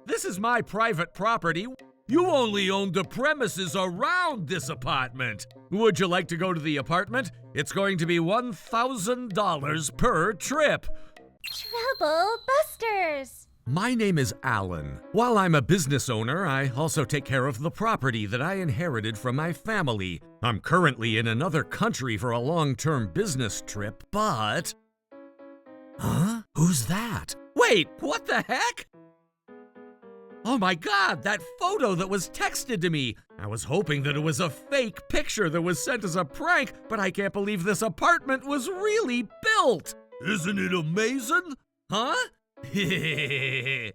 This is my private property. You only own the premises around this apartment. Would you like to go to the apartment? It's going to be $1,000 per trip. Trouble busters! My name is Alan. While I'm a business owner, I also take care of the property that I inherited from my family. I'm currently in another country for a long-term business trip, but... Huh? Who's that? Wait, what the heck? Oh my God, that photo that was texted to me. I was hoping that it was a fake picture that was sent as a prank, but I can't believe this apartment was really built. Isn't it amazing? Huh? This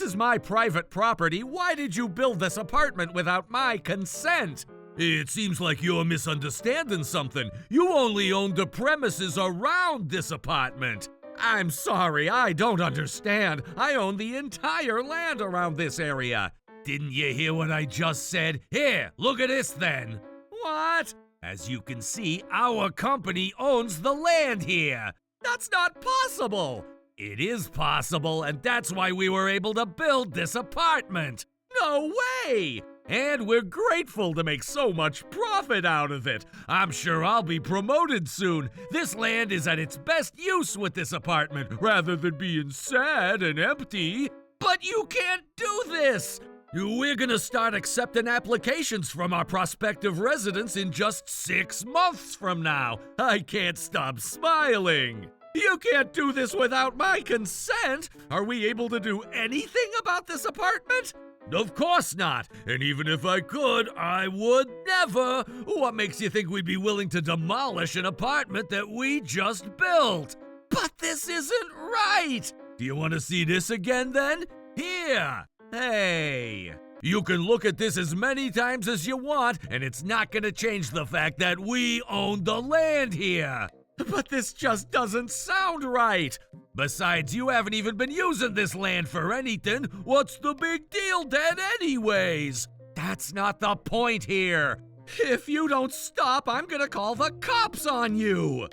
is my private property. Why did you build this apartment without my consent? It seems like you're misunderstanding something. You only own the premises around this apartment. I'm sorry, I don't understand. I own the entire land around this area. Didn't you hear what I just said? Here, look at this then. What? As you can see, our company owns the land here. That's not possible. It is possible, and that's why we were able to build this apartment. No way! And we're grateful to make so much profit out of it. I'm sure I'll be promoted soon. This land is at its best use with this apartment, rather than being sad and empty. But you can't do this! We're gonna start accepting applications from our prospective residents in just 6 months from now. I can't stop smiling. You can't do this without my consent. Are we able to do anything about this apartment? Of course not. And even if I could, I would never. What makes you think we'd be willing to demolish an apartment that we just built? But this isn't right. Do you want to see this again then? Here. Hey. You can look at this as many times as you want, and it's not going to change the fact that we own the land here. But this just doesn't sound right. Besides, you haven't even been using this land for anything. What's the big deal then anyways? That's not the point here. If you don't stop, I'm gonna call the cops on you.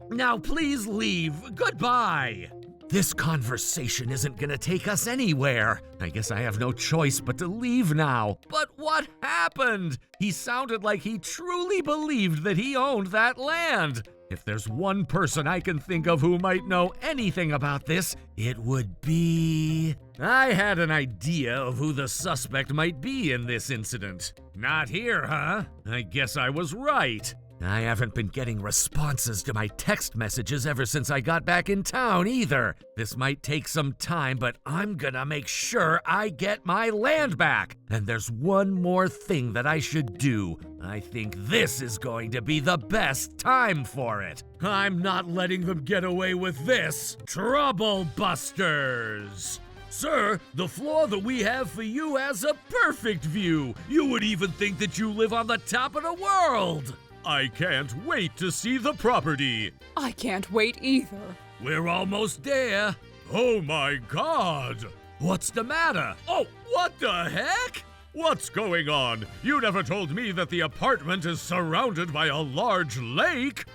Now please leave. Goodbye. This conversation isn't gonna take us anywhere. I guess I have no choice but to leave now. But what happened? He sounded like he truly believed that he owned that land. If there's one person I can think of who might know anything about this, it would be... I had an idea of who the suspect might be in this incident. Not here, huh? I guess I was right. I haven't been getting responses to my text messages ever since I got back in town either. This might take some time, but I'm gonna make sure I get my land back. And there's one more thing that I should do. I think this is going to be the best time for it. I'm not letting them get away with this. Trouble busters! Sir, the floor that we have for you has a perfect view. You would even think that you live on the top of the world. I can't wait to see the property. I can't wait either. We're almost there. Oh my God! What's the matter? Oh, what the heck? What's going on? You never told me that the apartment is surrounded by a large lake.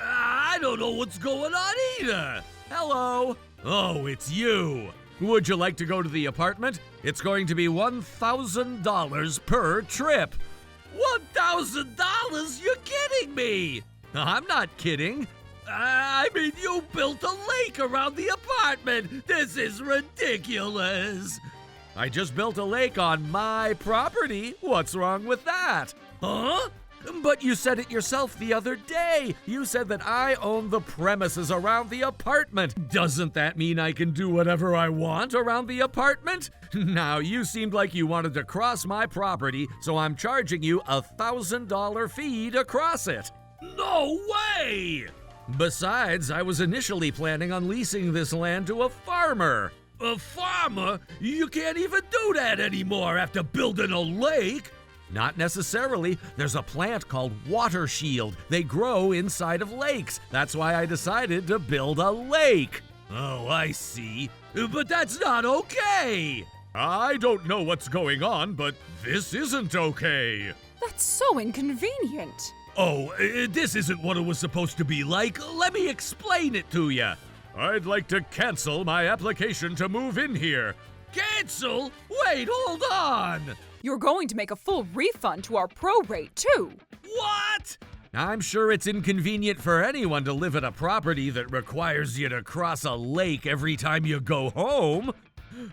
I don't know what's going on either. Hello? Oh, it's you. Would you like to go to the apartment? It's going to be $1,000 per trip. $1,000? You're kidding me! I'm not kidding. I mean, you built a lake around the apartment. This is ridiculous. I just built a lake on my property. What's wrong with that? Huh? But you said it yourself the other day. You said that I own the premises around the apartment. Doesn't that mean I can do whatever I want around the apartment? Now, you seemed like you wanted to cross my property, so I'm charging you a $1,000 fee to cross it. No way! Besides, I was initially planning on leasing this land to a farmer. A farmer? You can't even do that anymore after building a lake. Not necessarily. There's a plant called water shield. They grow inside of lakes. That's why I decided to build a lake. Oh, I see. But that's not okay. I don't know what's going on, but this isn't okay. That's so inconvenient. Oh, this isn't what it was supposed to be like. Let me explain it to you. I'd like to cancel my application to move in here. Cancel? Wait, hold on! You're going to make a full refund to our prorate, too. What? I'm sure it's inconvenient for anyone to live at a property that requires you to cross a lake every time you go home.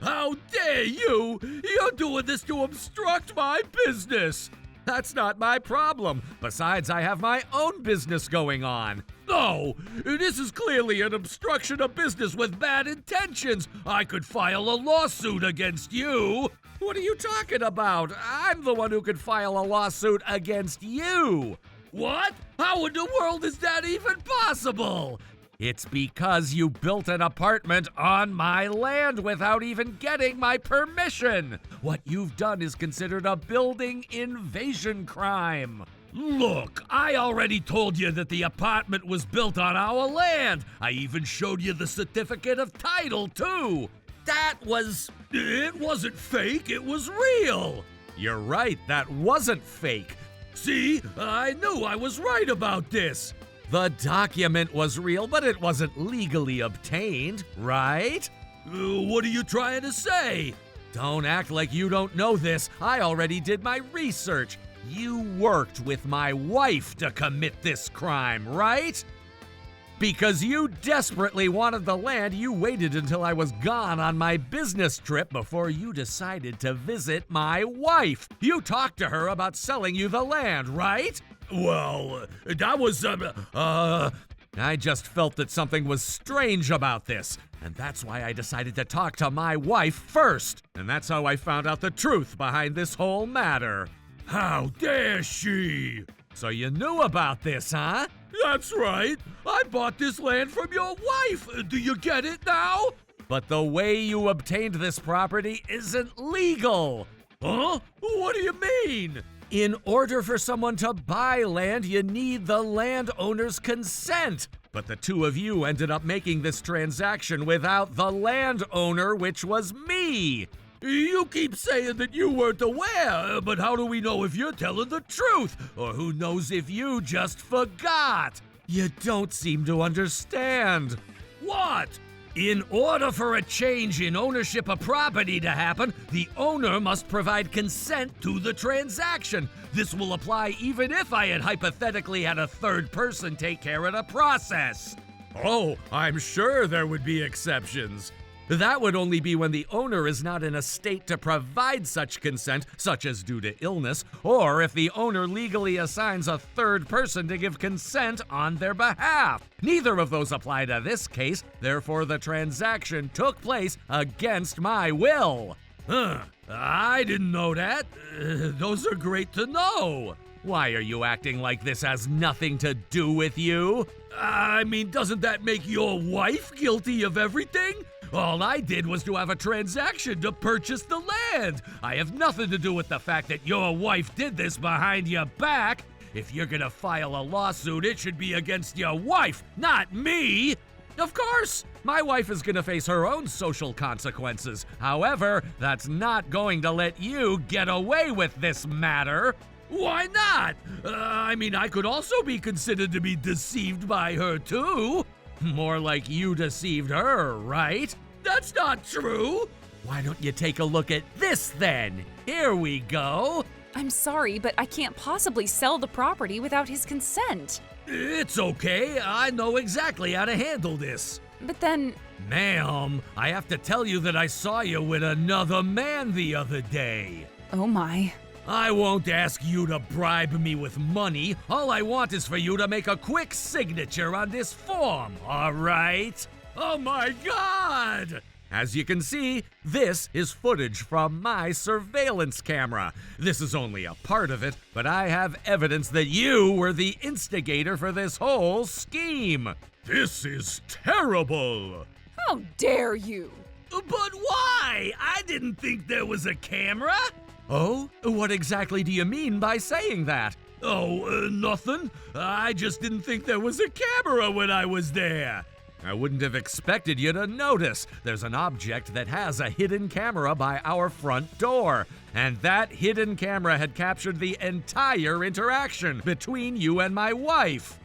How dare you! You're doing this to obstruct my business! That's not my problem. Besides, I have my own business going on. No, this is clearly an obstruction of business with bad intentions. I could file a lawsuit against you. What are you talking about? I'm the one who could file a lawsuit against you. What? How in the world is that even possible? It's because you built an apartment on my land without even getting my permission. What you've done is considered a building invasion crime. Look, I already told you that the apartment was built on our land. I even showed you the certificate of title, too. It wasn't fake, it was real. You're right, that wasn't fake. See, I knew I was right about this. The document was real, but it wasn't legally obtained, right? What are you trying to say? Don't act like you don't know this. I already did my research. You worked with my wife to commit this crime, right? Because you desperately wanted the land, you waited until I was gone on my business trip before you decided to visit my wife. You talked to her about selling you the land, right? Well, that was, I just felt that something was strange about this, and that's why I decided to talk to my wife first. And that's how I found out the truth behind this whole matter. How dare she? So you knew about this, huh? That's right. I bought this land from your wife. Do you get it now? But the way you obtained this property isn't legal. Huh? What do you mean? In order for someone to buy land, you need the landowner's consent. But the two of you ended up making this transaction without the landowner, which was me. You keep saying that you weren't aware, but how do we know if you're telling the truth? Or who knows if you just forgot? You don't seem to understand. What? In order for a change in ownership of property to happen, the owner must provide consent to the transaction. This will apply even if I had hypothetically had a third person take care of the process. Oh, I'm sure there would be exceptions. That would only be when the owner is not in a state to provide such consent, such as due to illness, or if the owner legally assigns a third person to give consent on their behalf. Neither of those apply to this case, therefore the transaction took place against my will. I didn't know that. Those are great to know. Why are you acting like this has nothing to do with you? I mean, doesn't that make your wife guilty of everything? All I did was to have a transaction to purchase the land. I have nothing to do with the fact that your wife did this behind your back. If you're gonna file a lawsuit, it should be against your wife, not me. Of course, my wife is gonna face her own social consequences. However, that's not going to let you get away with this matter. Why not? I mean, I could also be considered to be deceived by her, too. More like you deceived her, right? That's not true. Why don't you take a look at this then? Here we go. I'm sorry, but I can't possibly sell the property without his consent. It's okay. I know exactly how to handle this. But then... Ma'am, I have to tell you that I saw you with another man the other day. Oh my. I won't ask you to bribe me with money. All I want is for you to make a quick signature on this form, all right? Oh my God! As you can see, this is footage from my surveillance camera. This is only a part of it, but I have evidence that you were the instigator for this whole scheme. This is terrible! How dare you? But why? I didn't think there was a camera. Oh? What exactly do you mean by saying that? Oh, nothing. I just didn't think there was a camera when I was there. I wouldn't have expected you to notice. There's an object that has a hidden camera by our front door. And that hidden camera had captured the entire interaction between you and my wife.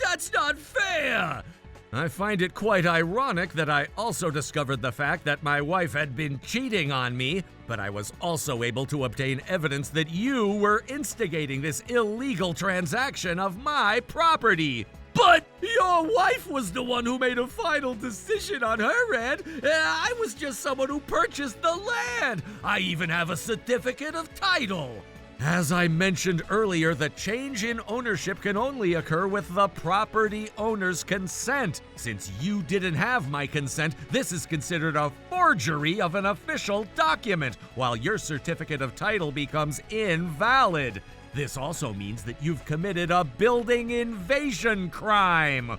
That's not fair. I find it quite ironic that I also discovered the fact that my wife had been cheating on me, but I was also able to obtain evidence that you were instigating this illegal transaction of my property. But your wife was the one who made a final decision on her end. I was just someone who purchased the land. I even have a certificate of title. As I mentioned earlier, the change in ownership can only occur with the property owner's consent. Since you didn't have my consent, this is considered a forgery of an official document, while your certificate of title becomes invalid. This also means that you've committed a building invasion crime.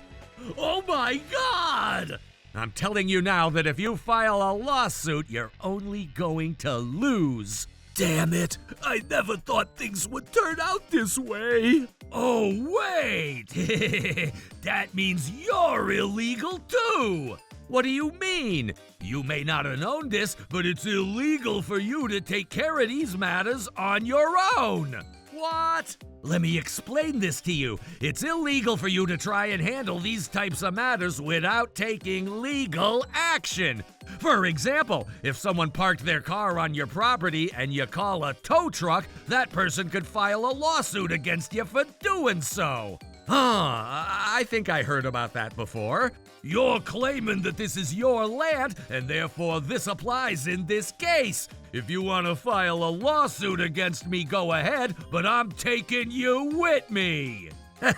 Oh my God! I'm telling you now that if you file a lawsuit, you're only going to lose. Damn it! I never thought things would turn out this way! Oh, wait! That means you're illegal too! What do you mean? You may not have known this, but it's illegal for you to take care of these matters on your own! What? Let me explain this to you. It's illegal for you to try and handle these types of matters without taking legal action. For example, if someone parked their car on your property and you call a tow truck, that person could file a lawsuit against you for doing so. I think I heard about that before. You're claiming that this is your land, and therefore this applies in this case. If you want to file a lawsuit against me, go ahead, but I'm taking you with me. What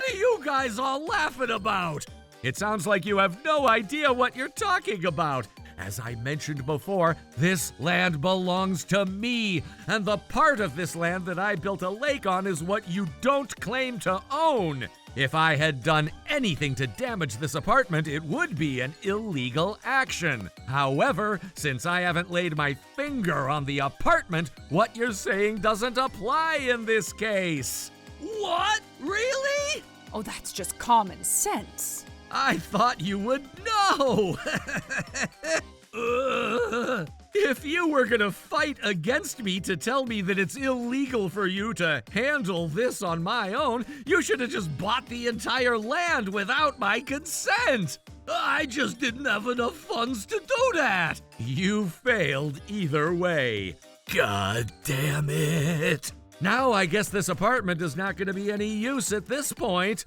are you guys all laughing about? It sounds like you have no idea what you're talking about. As I mentioned before, this land belongs to me, and the part of this land that I built a lake on is what you don't claim to own. If I had done anything to damage this apartment, it would be an illegal action. However, since I haven't laid my finger on the apartment, what you're saying doesn't apply in this case. What? Really? Oh, that's just common sense. I thought you would know! If you were gonna fight against me to tell me that it's illegal for you to handle this on my own, you should have just bought the entire land without my consent! I just didn't have enough funds to do that! You failed either way. God damn it! Now I guess this apartment is not gonna be any use at this point.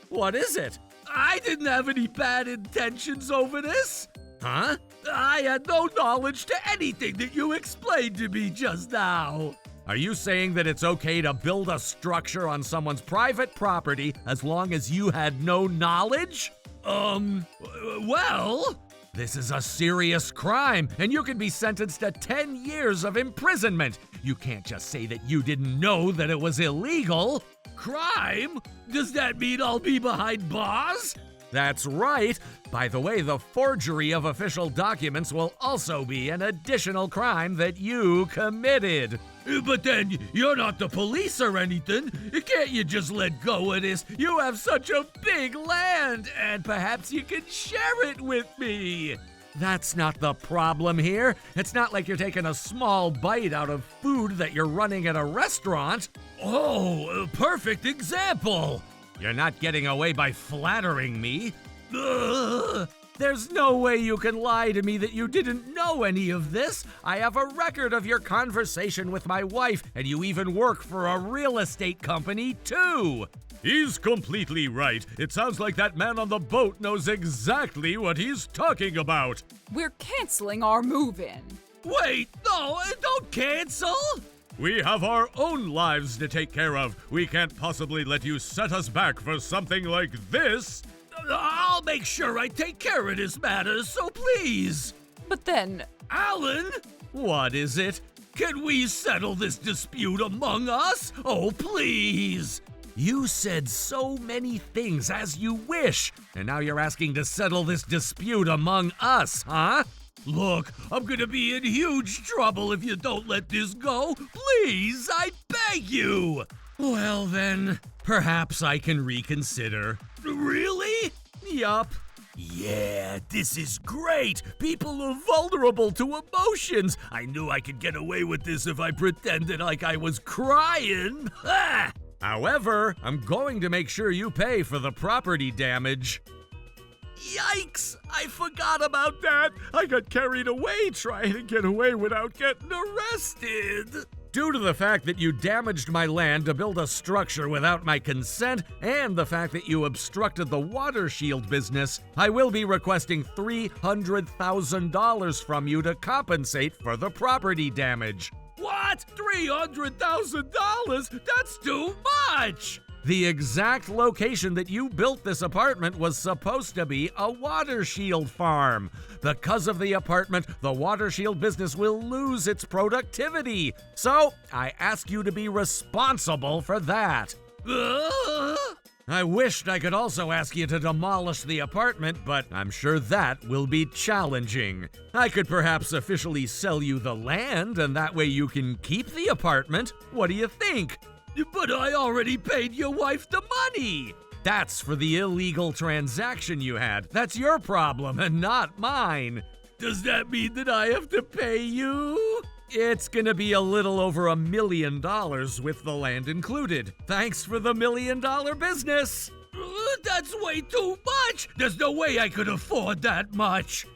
What is it? I didn't have any bad intentions over this. Huh? I had no knowledge to anything that you explained to me just now. Are you saying that it's okay to build a structure on someone's private property as long as you had no knowledge? Well, this is a serious crime, and you can be sentenced to 10 years of imprisonment. You can't just say that you didn't know that it was illegal. Crime? Does that mean I'll be behind bars? That's right. By the way, the forgery of official documents will also be an additional crime that you committed. But then, you're not the police or anything. Can't you just let go of this? You have such a big land, and perhaps you can share it with me. That's not the problem here. It's not like you're taking a small bite out of food that you're running at a restaurant. Oh, a perfect example. You're not getting away by flattering me. Ugh. There's no way you can lie to me that you didn't know any of this. I have a record of your conversation with my wife, and you even work for a real estate company, too. He's completely right. It sounds like that man on the boat knows exactly what he's talking about. We're canceling our move-in. Wait, no, don't cancel! We have our own lives to take care of. We can't possibly let you set us back for something like this. I'll make sure I take care of this matter, so please. But then... Alan? What is it? Can we settle this dispute among us? Oh, please. You said so many things as you wish, and now you're asking to settle this dispute among us, huh? Look, I'm gonna be in huge trouble if you don't let this go. Please, I beg you. Well then, perhaps I can reconsider. Really? Yup. Yeah, this is great. People are vulnerable to emotions. I knew I could get away with this if I pretended like I was crying. Ha! However, I'm going to make sure you pay for the property damage. Yikes! I forgot about that! I got carried away trying to get away without getting arrested! Due to the fact that you damaged my land to build a structure without my consent, and the fact that you obstructed the water shield business, I will be requesting $300,000 from you to compensate for the property damage. What? $300,000? That's too much! The exact location that you built this apartment was supposed to be a water shield farm. Because of the apartment, the water shield business will lose its productivity. So, I ask you to be responsible for that. I wished I could also ask you to demolish the apartment, but I'm sure that will be challenging. I could perhaps officially sell you the land, and that way you can keep the apartment. What do you think? But I already paid your wife the money! That's for the illegal transaction you had. That's your problem and not mine. Does that mean that I have to pay you? It's gonna be a little over $1 million with the land included. Thanks for the $1 million business. That's way too much! There's no way I could afford that much.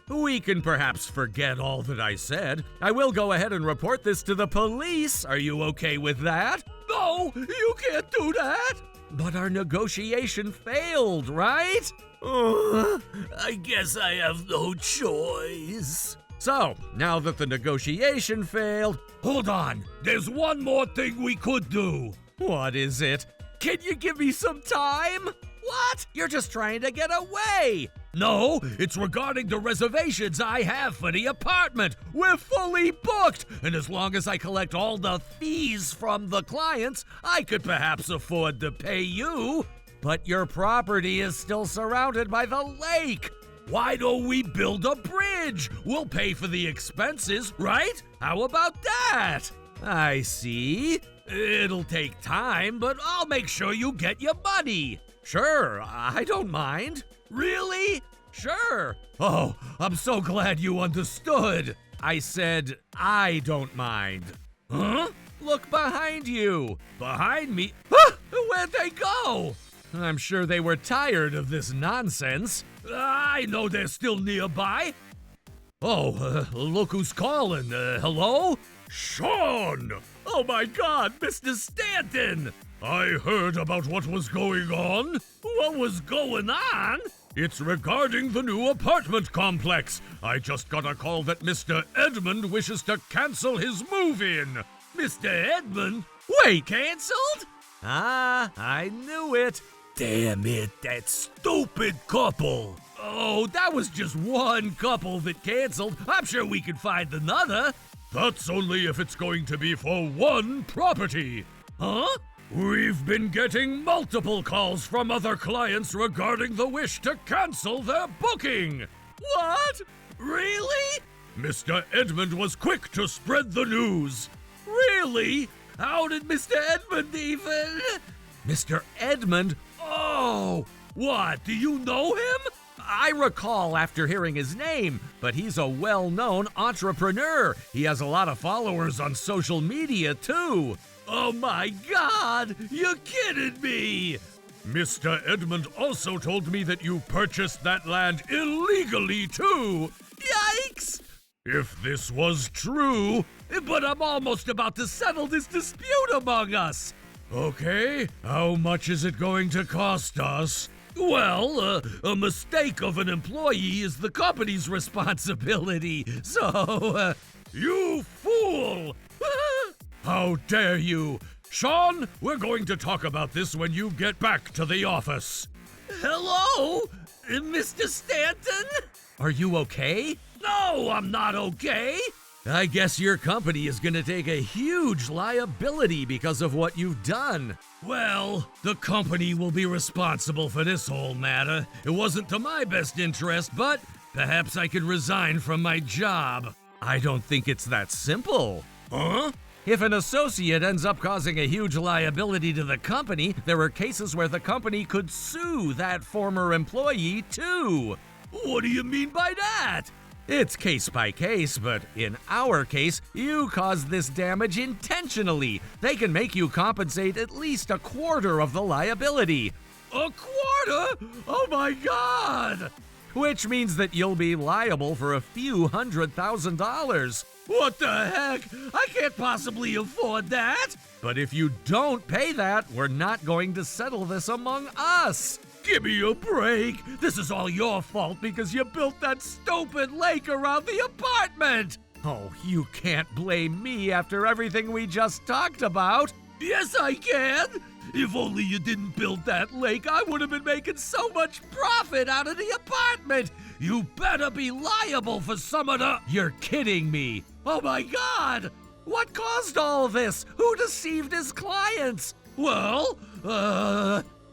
We can perhaps forget all that I said. I will go ahead and report this to the police. Are you okay with that? No, you can't do that. But our negotiation failed, right? I guess I have no choice. So, now that the negotiation failed, hold on. There's one more thing we could do. What is it? Can you give me some time? What? You're just trying to get away. No, it's regarding the reservations I have for the apartment. We're fully booked, and as long as I collect all the fees from the clients, I could perhaps afford to pay you. But your property is still surrounded by the lake. Why don't we build a bridge? We'll pay for the expenses, right? How about that? I see. It'll take time, but I'll make sure you get your money. Sure, I don't mind. Really? Sure. Oh, I'm so glad you understood. I said I don't mind. Huh? Look behind you. Behind me? Ah, where'd they go? I'm sure they were tired of this nonsense. I know they're still nearby. Oh, look who's calling. Hello? Sean! Oh my God, Mr. Stanton! I heard about what was going on. What was going on? It's regarding the new apartment complex. I just got a call that Mr. Edmund wishes to cancel his move-in. Mr. Edmund? Wait, canceled? Ah, I knew it. Damn it, that stupid couple. Oh, that was just one couple that canceled. I'm sure we could find another. That's only if it's going to be for one property. Huh? We've been getting multiple calls from other clients regarding the wish to cancel their booking. What? Really? Mr. Edmund was quick to spread the news. Really? How did Mr. Edmund even? Mr. Edmund? Oh! What, do you know him? I recall after hearing his name, but he's a well-known entrepreneur. He has a lot of followers on social media, too. Oh my God! You're kidding me! Mr. Edmund also told me that you purchased that land illegally, too. Yikes! If this was true, but I'm almost about to settle this dispute among us. Okay, how much is it going to cost us? Well, a mistake of an employee is the company's responsibility, so, you fool! How dare you! Sean, we're going to talk about this when you get back to the office. Hello, Mr. Stanton? Are you okay? No, I'm not okay. I guess your company is going to take a huge liability because of what you've done. Well, the company will be responsible for this whole matter. It wasn't to my best interest, but perhaps I could resign from my job. I don't think it's that simple. Huh? If an associate ends up causing a huge liability to the company, there are cases where the company could sue that former employee too. What do you mean by that? It's case by case, but in our case, you caused this damage intentionally. They can make you compensate at least a quarter of the liability. A quarter? Oh my God! Which means that you'll be liable for a few $100,000. What the heck? I can't possibly afford that! But if you don't pay that, we're not going to settle this among us. Give me a break. This is all your fault because you built that stupid lake around the apartment. Oh, you can't blame me after everything we just talked about. Yes, I can. If only you didn't build that lake, I would have been making so much profit out of the apartment. You better be liable for some of the... You're kidding me. Oh my God. What caused all this? Who deceived his clients? Well,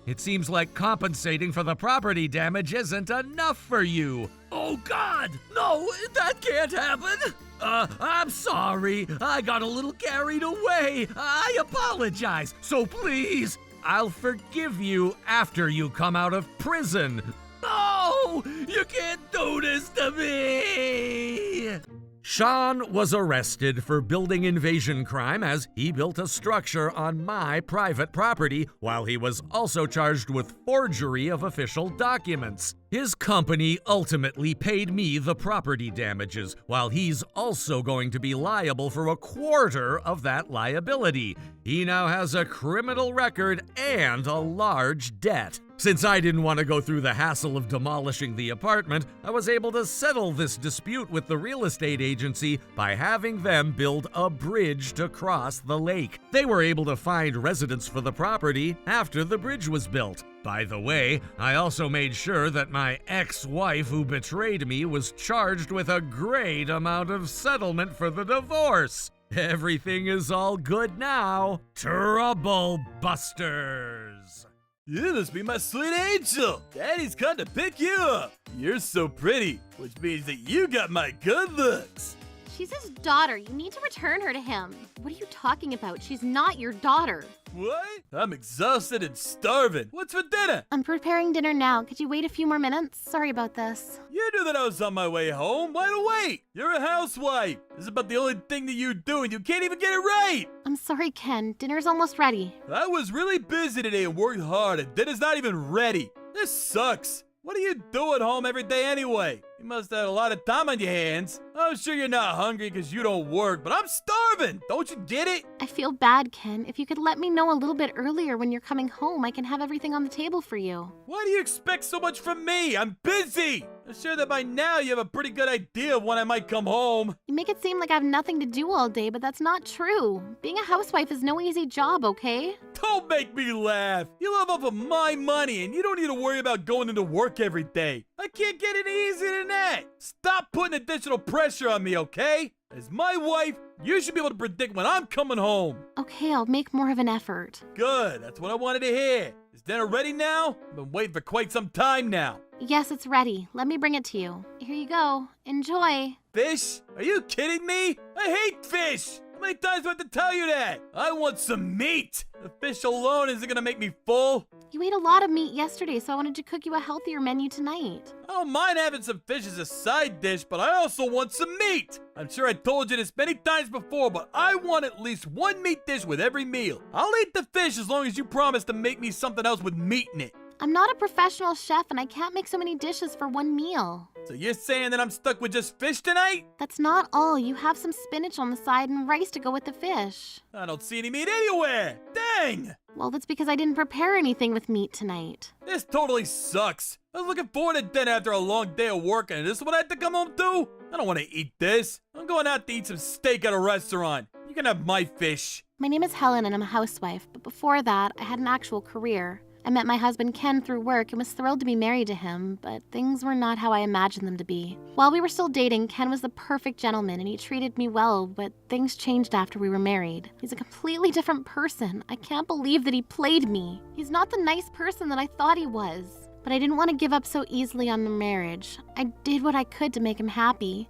it seems like compensating for the property damage isn't enough for you. Oh God, no, that can't happen. I'm sorry, I got a little carried away. I apologize, so please, I'll forgive you after you come out of prison. No, you can't do this to me. Sean was arrested for building invasion crime as he built a structure on my private property, while he was also charged with forgery of official documents. His company ultimately paid me the property damages, while he's also going to be liable for a quarter of that liability. He now has a criminal record and a large debt. Since I didn't want to go through the hassle of demolishing the apartment, I was able to settle this dispute with the real estate agency by having them build a bridge to cross the lake. They were able to find residents for the property after the bridge was built. By the way, I also made sure that my ex-wife who betrayed me was charged with a great amount of settlement for the divorce. Everything is all good now. Trouble busters! You must be my sweet angel. Daddy's come to pick you up. You're so pretty, which means that you got my good looks. She's his daughter. You need to return her to him. What are you talking about? She's not your daughter. What? I'm exhausted and starving. What's for dinner? I'm preparing dinner now. Could you wait a few more minutes? Sorry about this. You knew that I was on my way home. Why to wait? You're a housewife. This is about the only thing that you do, and you can't even get it right. I'm sorry, Ken. Dinner's almost ready. I was really busy today and worked hard, and dinner's not even ready. This sucks. What do you do at home every day anyway? You must have a lot of time on your hands. I'm sure you're not hungry because you don't work, but I'm starving. Don't you get it? I feel bad, Ken. If you could let me know a little bit earlier when you're coming home, I can have everything on the table for you. Why do you expect so much from me? I'm busy. I'm sure that by now you have a pretty good idea of when I might come home. You make it seem like I have nothing to do all day, but that's not true. Being a housewife is no easy job, okay? Don't make me laugh. You live off of my money and you don't need to worry about going into work every day. I can't get any easier than that. Stop putting additional pressure on me, okay? As my wife, you should be able to predict when I'm coming home. Okay, I'll make more of an effort. Good, that's what I wanted to hear. Is dinner ready now? I've been waiting for quite some time now. Yes, it's ready. Let me bring it to you. Here you go. Enjoy. Fish? Are you kidding me? I hate fish! How many times do I have to tell you that? I want some meat! The fish alone isn't gonna make me full. You ate a lot of meat yesterday, so I wanted to cook you a healthier menu tonight. I don't mind having some fish as a side dish, but I also want some meat! I'm sure I told you this many times before, but I want at least one meat dish with every meal. I'll eat the fish as long as you promise to make me something else with meat in it. I'm not a professional chef, and I can't make so many dishes for one meal. So you're saying that I'm stuck with just fish tonight? That's not all. You have some spinach on the side and rice to go with the fish. I don't see any meat anywhere! Dang! Well, that's because I didn't prepare anything with meat tonight. This totally sucks. I was looking forward to dinner after a long day of work, and this is what I had to come home to? I don't want to eat this. I'm going out to eat some steak at a restaurant. You can have my fish. My name is Helen, and I'm a housewife, but before that, I had an actual career. I met my husband Ken through work and was thrilled to be married to him, but things were not how I imagined them to be. While we were still dating, Ken was the perfect gentleman and he treated me well, but things changed after we were married. He's a completely different person. I can't believe that he played me. He's not the nice person that I thought he was. But I didn't want to give up so easily on the marriage. I did what I could to make him happy.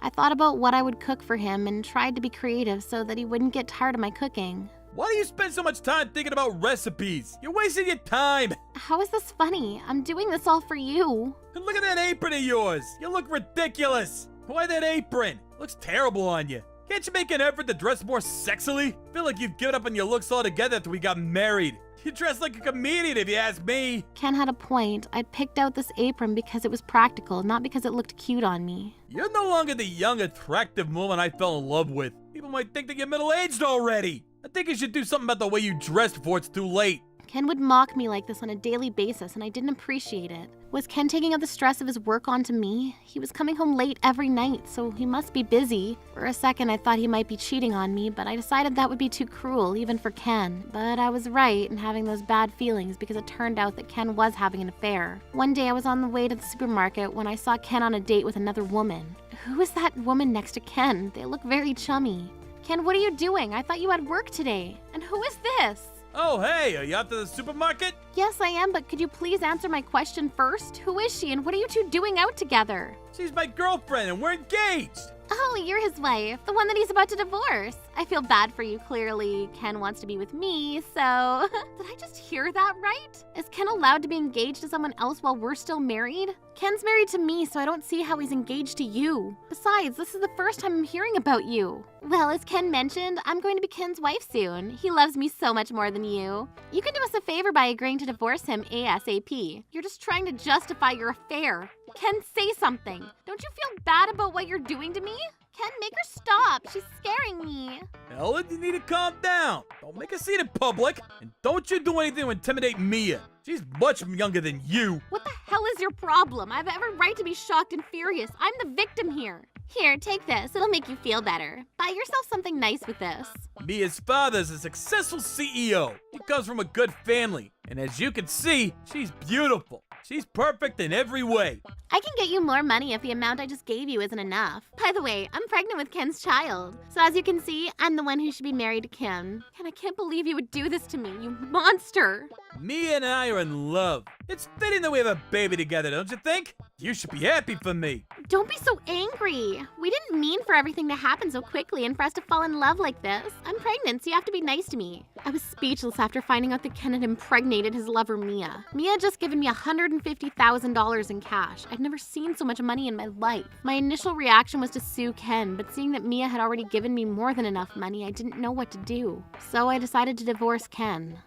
I thought about what I would cook for him and tried to be creative so that he wouldn't get tired of my cooking. Why do you spend so much time thinking about recipes? You're wasting your time. How is this funny? I'm doing this all for you. And look at that apron of yours. You look ridiculous. Why that apron? Looks terrible on you. Can't you make an effort to dress more sexily? Feel like you've given up on your looks altogether after we got married. You dress like a comedian if you ask me. Ken had a point. I'd picked out this apron because it was practical, not because it looked cute on me. You're no longer the young, attractive woman I fell in love with. People might think that you're middle-aged already. I think you should do something about the way you dress before it's too late. Ken would mock me like this on a daily basis, and I didn't appreciate it. Was Ken taking out the stress of his work onto me? He was coming home late every night, so he must be busy. For a second, I thought he might be cheating on me, but I decided that would be too cruel, even for Ken. But I was right in having those bad feelings because it turned out that Ken was having an affair. One day, I was on the way to the supermarket when I saw Ken on a date with another woman. Who is that woman next to Ken? They look very chummy. Ken, what are you doing? I thought you had work today. And who is this? Oh, hey, are you out to the supermarket? Yes, I am, but could you please answer my question first? Who is she and what are you two doing out together? She's my girlfriend and we're engaged. Oh, you're his wife, the one that he's about to divorce. I feel bad for you, clearly. Ken wants to be with me, so... Did I just hear that right? Is Ken allowed to be engaged to someone else while we're still married? Ken's married to me, so I don't see how he's engaged to you. Besides, this is the first time I'm hearing about you. Well, as Ken mentioned, I'm going to be Ken's wife soon. He loves me so much more than you. You can do us a favor by agreeing to divorce him ASAP. You're just trying to justify your affair. Ken, say something. Don't you feel bad about what you're doing to me? Ken, make her stop. She's scaring me. Ellen, you need to calm down. Don't make a scene in public. And don't you do anything to intimidate Mia. She's much younger than you. What the hell is your problem? I have every right to be shocked and furious. I'm the victim here. Here, take this. It'll make you feel better. Buy yourself something nice with this. Mia's father's a successful CEO. He comes from a good family. And as you can see, she's beautiful. She's perfect in every way. I can get you more money if the amount I just gave you isn't enough. By the way, I'm pregnant with Ken's child. So as you can see, I'm the one who should be married to Ken. Ken, I can't believe you would do this to me, you monster. Mia and I are in love. It's fitting that we have a baby together, don't you think? You should be happy for me. Don't be so angry. We didn't mean for everything to happen so quickly and for us to fall in love like this. I'm pregnant, so you have to be nice to me. I was speechless after finding out that Ken had impregnated his lover, Mia. Mia had just given me $150,000 in cash. I'd never seen so much money in my life. My initial reaction was to sue Ken, but seeing that Mia had already given me more than enough money, I didn't know what to do. So I decided to divorce Ken.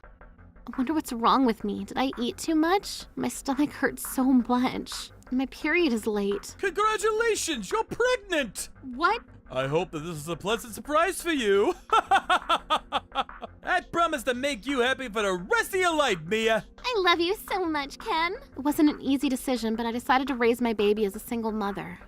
I wonder what's wrong with me. Did I eat too much? My stomach hurts so much. My period is late. Congratulations, you're pregnant! What? I hope that this is a pleasant surprise for you. I promise to make you happy for the rest of your life, Mia. I love you so much, Ken. It wasn't an easy decision, but I decided to raise my baby as a single mother.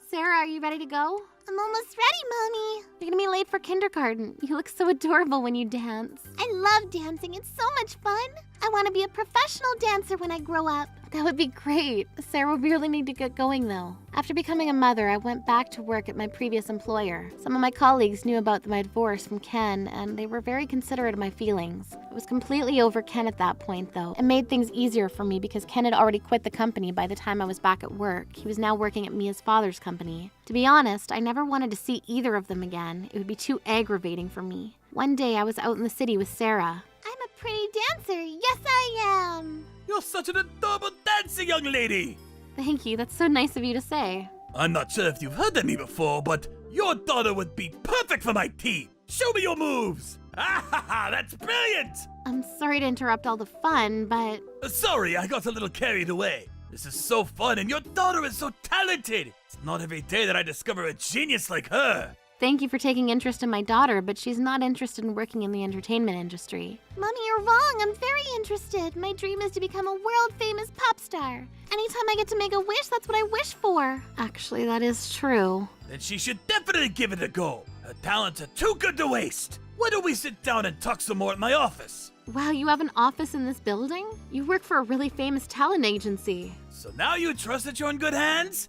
Sarah, are you ready to go? I'm almost ready, Mommy. You're gonna be late for kindergarten. You look so adorable when you dance. I love dancing. It's so much fun. I want to be a professional dancer when I grow up. That would be great. Sarah, we really need to get going, though. After becoming a mother, I went back to work at my previous employer. Some of my colleagues knew about my divorce from Ken, and they were very considerate of my feelings. I was completely over Ken at that point, though. It made things easier for me because Ken had already quit the company by the time I was back at work. He was now working at Mia's father's company. To be honest, I never wanted to see either of them again. It would be too aggravating for me. One day, I was out in the city with Sarah. I'm a pretty dancer. Yes, I am. You're such an adorable dancer, young lady. Thank you. That's so nice of you to say. I'm not sure if you've heard of me before, but your daughter would be perfect for my team. Show me your moves. Ah, that's brilliant. I'm sorry to interrupt all the fun, but... Sorry, I got a little carried away. This is so fun, and your daughter is so talented. It's not every day that I discover a genius like her. Thank you for taking interest in my daughter, but she's not interested in working in the entertainment industry. Mommy, you're wrong. I'm very interested. My dream is to become a world-famous pop star. Anytime I get to make a wish, that's what I wish for. Actually, that is true. Then she should definitely give it a go. Her talents are too good to waste. Why don't we sit down and talk some more at my office? Wow, you have an office in this building? You work for a really famous talent agency. So now you trust that you're in good hands?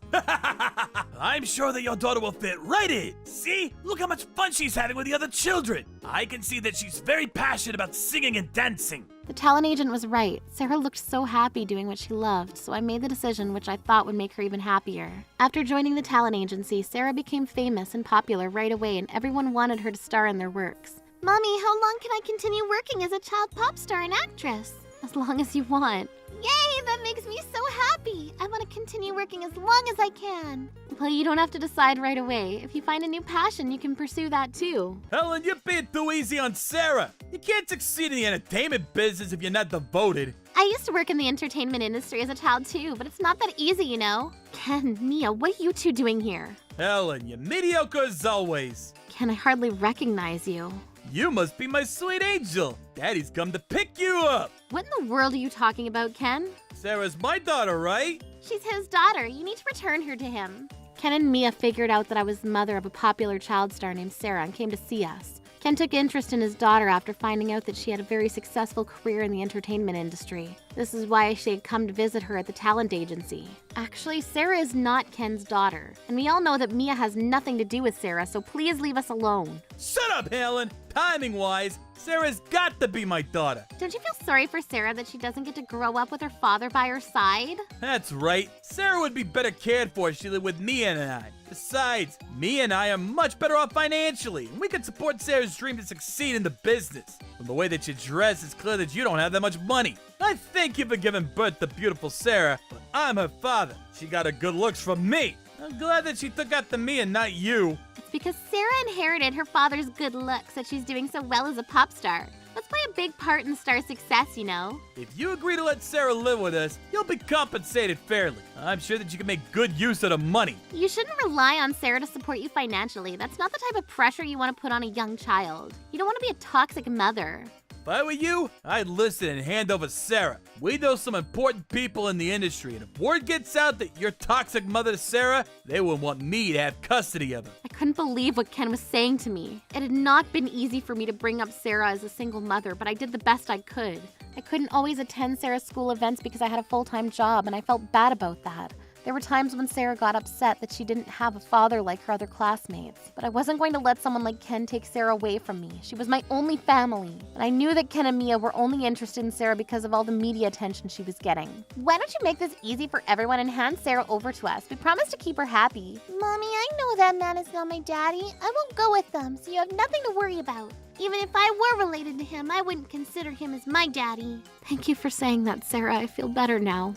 I'm sure that your daughter will fit right in. See? Look how much fun she's having with the other children. I can see that she's very passionate about singing and dancing. The talent agent was right. Sarah looked so happy doing what she loved, so I made the decision which I thought would make her even happier. After joining the talent agency, Sarah became famous and popular right away, and everyone wanted her to star in their works. Mommy, how long can I continue working as a child pop star and actress? As long as you want. Yay, that makes me so happy. I want to continue working as long as I can. Well, you don't have to decide right away. If you find a new passion, you can pursue that too. Helen, you're being too easy on Sarah. You can't succeed in the entertainment business if you're not devoted. I used to work in the entertainment industry as a child too, but it's not that easy, you know. Ken, Mia, what are you two doing here? Helen, you're mediocre as always. Ken, I hardly recognize you. You must be my sweet angel. Daddy's come to pick you up. What in the world are you talking about, Ken? Sarah's my daughter, right? She's his daughter. You need to return her to him. Ken and Mia figured out that I was the mother of a popular child star named Sarah and came to see us. Ken took interest in his daughter after finding out that she had a very successful career in the entertainment industry. This is why she had come to visit her at the talent agency. Actually, Sarah is not Ken's daughter, and we all know that Mia has nothing to do with Sarah, so please leave us alone. Shut up, Helen. Timing-wise, Sarah's got to be my daughter. Don't you feel sorry for Sarah that she doesn't get to grow up with her father by her side? That's right. Sarah would be better cared for if she lived with Mia and I. Besides, Mia and I are much better off financially, and we can support Sarah's dream to succeed in the business. From the way that you dress, it's clear that you don't have that much money. I thank you for giving birth to beautiful Sarah, but I'm her father. She got her good looks from me. I'm glad that she took after me and not you. It's because Sarah inherited her father's good looks that she's doing so well as a pop star. Let's play a big part in Star's success, you know. If you agree to let Sarah live with us, you'll be compensated fairly. I'm sure that you can make good use of the money. You shouldn't rely on Sarah to support you financially. That's not the type of pressure you want to put on a young child. You don't want to be a toxic mother. If I were you, I'd listen and hand over Sarah. We know some important people in the industry, and if word gets out that you're toxic mother to Sarah, they will want me to have custody of her. I couldn't believe what Ken was saying to me. It had not been easy for me to bring up Sarah as a single mother, but I did the best I could. I couldn't always attend Sarah's school events because I had a full-time job, and I felt bad about that. There were times when Sarah got upset that she didn't have a father like her other classmates. But I wasn't going to let someone like Ken take Sarah away from me. She was my only family. And I knew that Ken and Mia were only interested in Sarah because of all the media attention she was getting. Why don't you make this easy for everyone and hand Sarah over to us? We promise to keep her happy. Mommy, I know that man is not my daddy. I won't go with them, so you have nothing to worry about. Even if I were related to him, I wouldn't consider him as my daddy. Thank you for saying that, Sarah. I feel better now.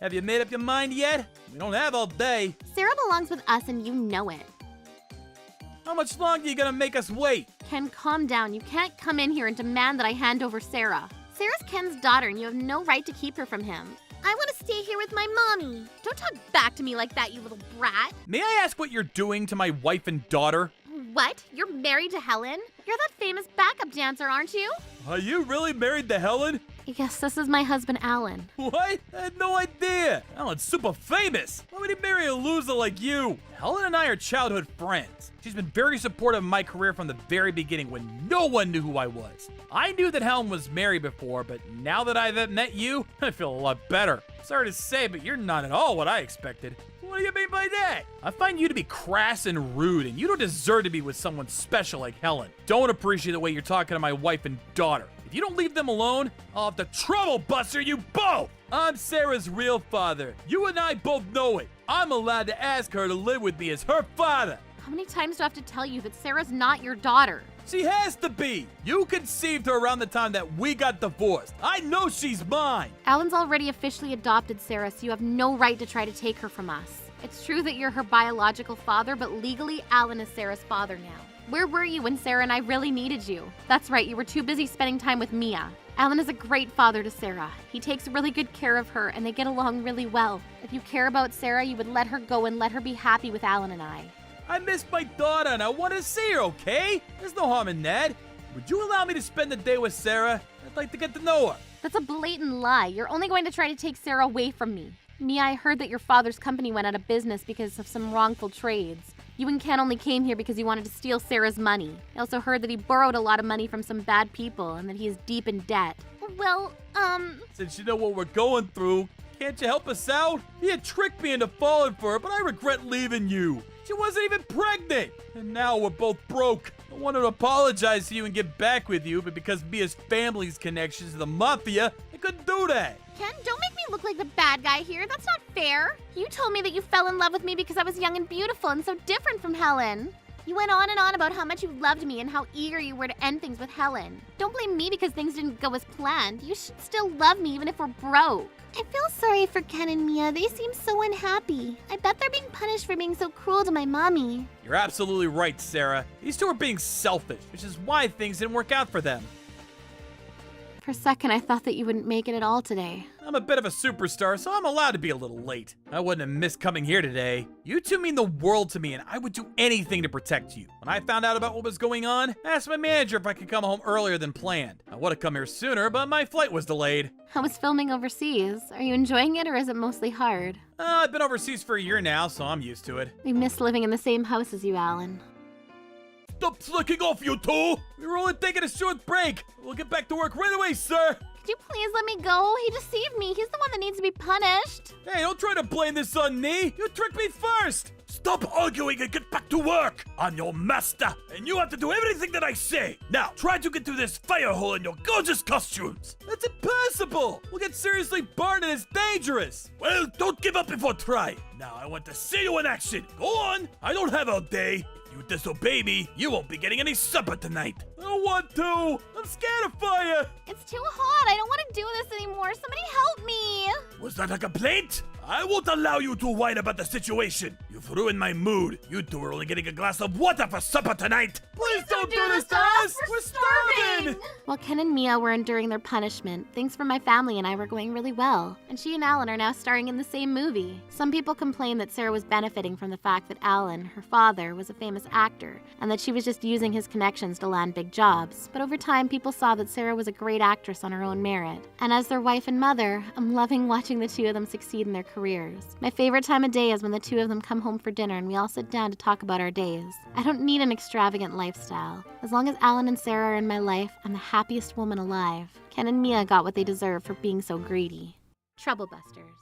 Have you made up your mind yet? We don't have all day. Sarah belongs with us and you know it. How much longer are you gonna make us wait? Ken, calm down. You can't come in here and demand that I hand over Sarah. Sarah's Ken's daughter and you have no right to keep her from him. I want to stay here with my mommy. Don't talk back to me like that, you little brat. May I ask what you're doing to my wife and daughter? What? You're married to Helen? You're that famous backup dancer, aren't you? Are you really married to Helen? Yes, this is my husband, Alan. What? I had no idea. Alan's super famous. Why would he marry a loser like you? Helen and I are childhood friends. She's been very supportive of my career from the very beginning when no one knew who I was. I knew that Helen was married before, but now that I've met you, I feel a lot better. Sorry to say, but you're not at all what I expected. What do you mean by that? I find you to be crass and rude, and you don't deserve to be with someone special like Helen. Don't appreciate the way you're talking to my wife and daughter. If you don't leave them alone, I'll have to trouble buster you both! I'm Sarah's real father. You and I both know it. I'm allowed to ask her to live with me as her father. How many times do I have to tell you that Sarah's not your daughter? She has to be. You conceived her around the time that we got divorced. I know she's mine. Alan's already officially adopted Sarah, so you have no right to try to take her from us. It's true that you're her biological father, but legally, Alan is Sarah's father now. Where were you when Sarah and I really needed you? That's right, you were too busy spending time with Mia. Alan is a great father to Sarah. He takes really good care of her, and they get along really well. If you care about Sarah, you would let her go and let her be happy with Alan and I. I miss my daughter and I want to see her, okay? There's no harm in that. Would you allow me to spend the day with Sarah? I'd like to get to know her. That's a blatant lie. You're only going to try to take Sarah away from me. Mia, I heard that your father's company went out of business because of some wrongful trades. You and Ken only came here because you wanted to steal Sarah's money. I also heard that he borrowed a lot of money from some bad people and that he is deep in debt. Well, Since you know what we're going through, can't you help us out? You had tricked me into falling for her, but I regret leaving you. She wasn't even pregnant. And now we're both broke. I wanted to apologize to you and get back with you, but because Mia's family's connections to the mafia, I couldn't do that. Ken, don't make me look like the bad guy here. That's not fair. You told me that you fell in love with me because I was young and beautiful and so different from Helen. You went on and on about how much you loved me and how eager you were to end things with Helen. Don't blame me because things didn't go as planned. You should still love me even if we're broke. I feel sorry for Ken and Mia. They seem so unhappy. I bet they're being punished for being so cruel to my mommy. You're absolutely right, Sarah. These two are being selfish, which is why things didn't work out for them. For a second, I thought that you wouldn't make it at all today. I'm a bit of a superstar, so I'm allowed to be a little late. I wouldn't have missed coming here today. You two mean the world to me, and I would do anything to protect you. When I found out about what was going on, I asked my manager if I could come home earlier than planned. I would have come here sooner, but my flight was delayed. I was filming overseas. Are you enjoying it or is it mostly hard? I've been overseas for a year now, so I'm used to it. We miss living in the same house as you, Alan. Stop slicking off, you two! We were only taking a short break. We'll get back to work right away, sir. Could you please let me go? He deceived me. He's the one that needs to be punished. Hey, don't try to blame this on me. You tricked me first. Stop arguing and get back to work! I'm your master, and you have to do everything that I say! Now, try to get through this fire hole in your gorgeous costumes! That's impossible! We'll get seriously burned and it's dangerous! Well, don't give up before trying! Now I want to see you in action! Go on! I don't have all day! If you disobey me, you won't be getting any supper tonight! I don't want to! I'm scared of fire! It's too hot. I don't want to do this anymore. Somebody help me. Was that a complaint? I won't allow you to whine about the situation! You've ruined my mood! You two are only getting a glass of water for supper tonight! Please don't do this to us! We're starving! While Ken and Mia were enduring their punishment, things for my family and I were going really well. And she and Alan are now starring in the same movie. Some people complain that Sarah was benefiting from the fact that Alan, her father, was a famous actor, and that she was just using his connections to land big jobs. But over time, people saw that Sarah was a great actress on her own merit. And as their wife and mother, I'm loving watching the two of them succeed in their careers. My favorite time of day is when the two of them come home for dinner and we all sit down to talk about our days. I don't need an extravagant lifestyle. As long as Alan and Sarah are in my life, I'm the happiest woman alive. Ken and Mia got what they deserve for being so greedy. Troublebusters.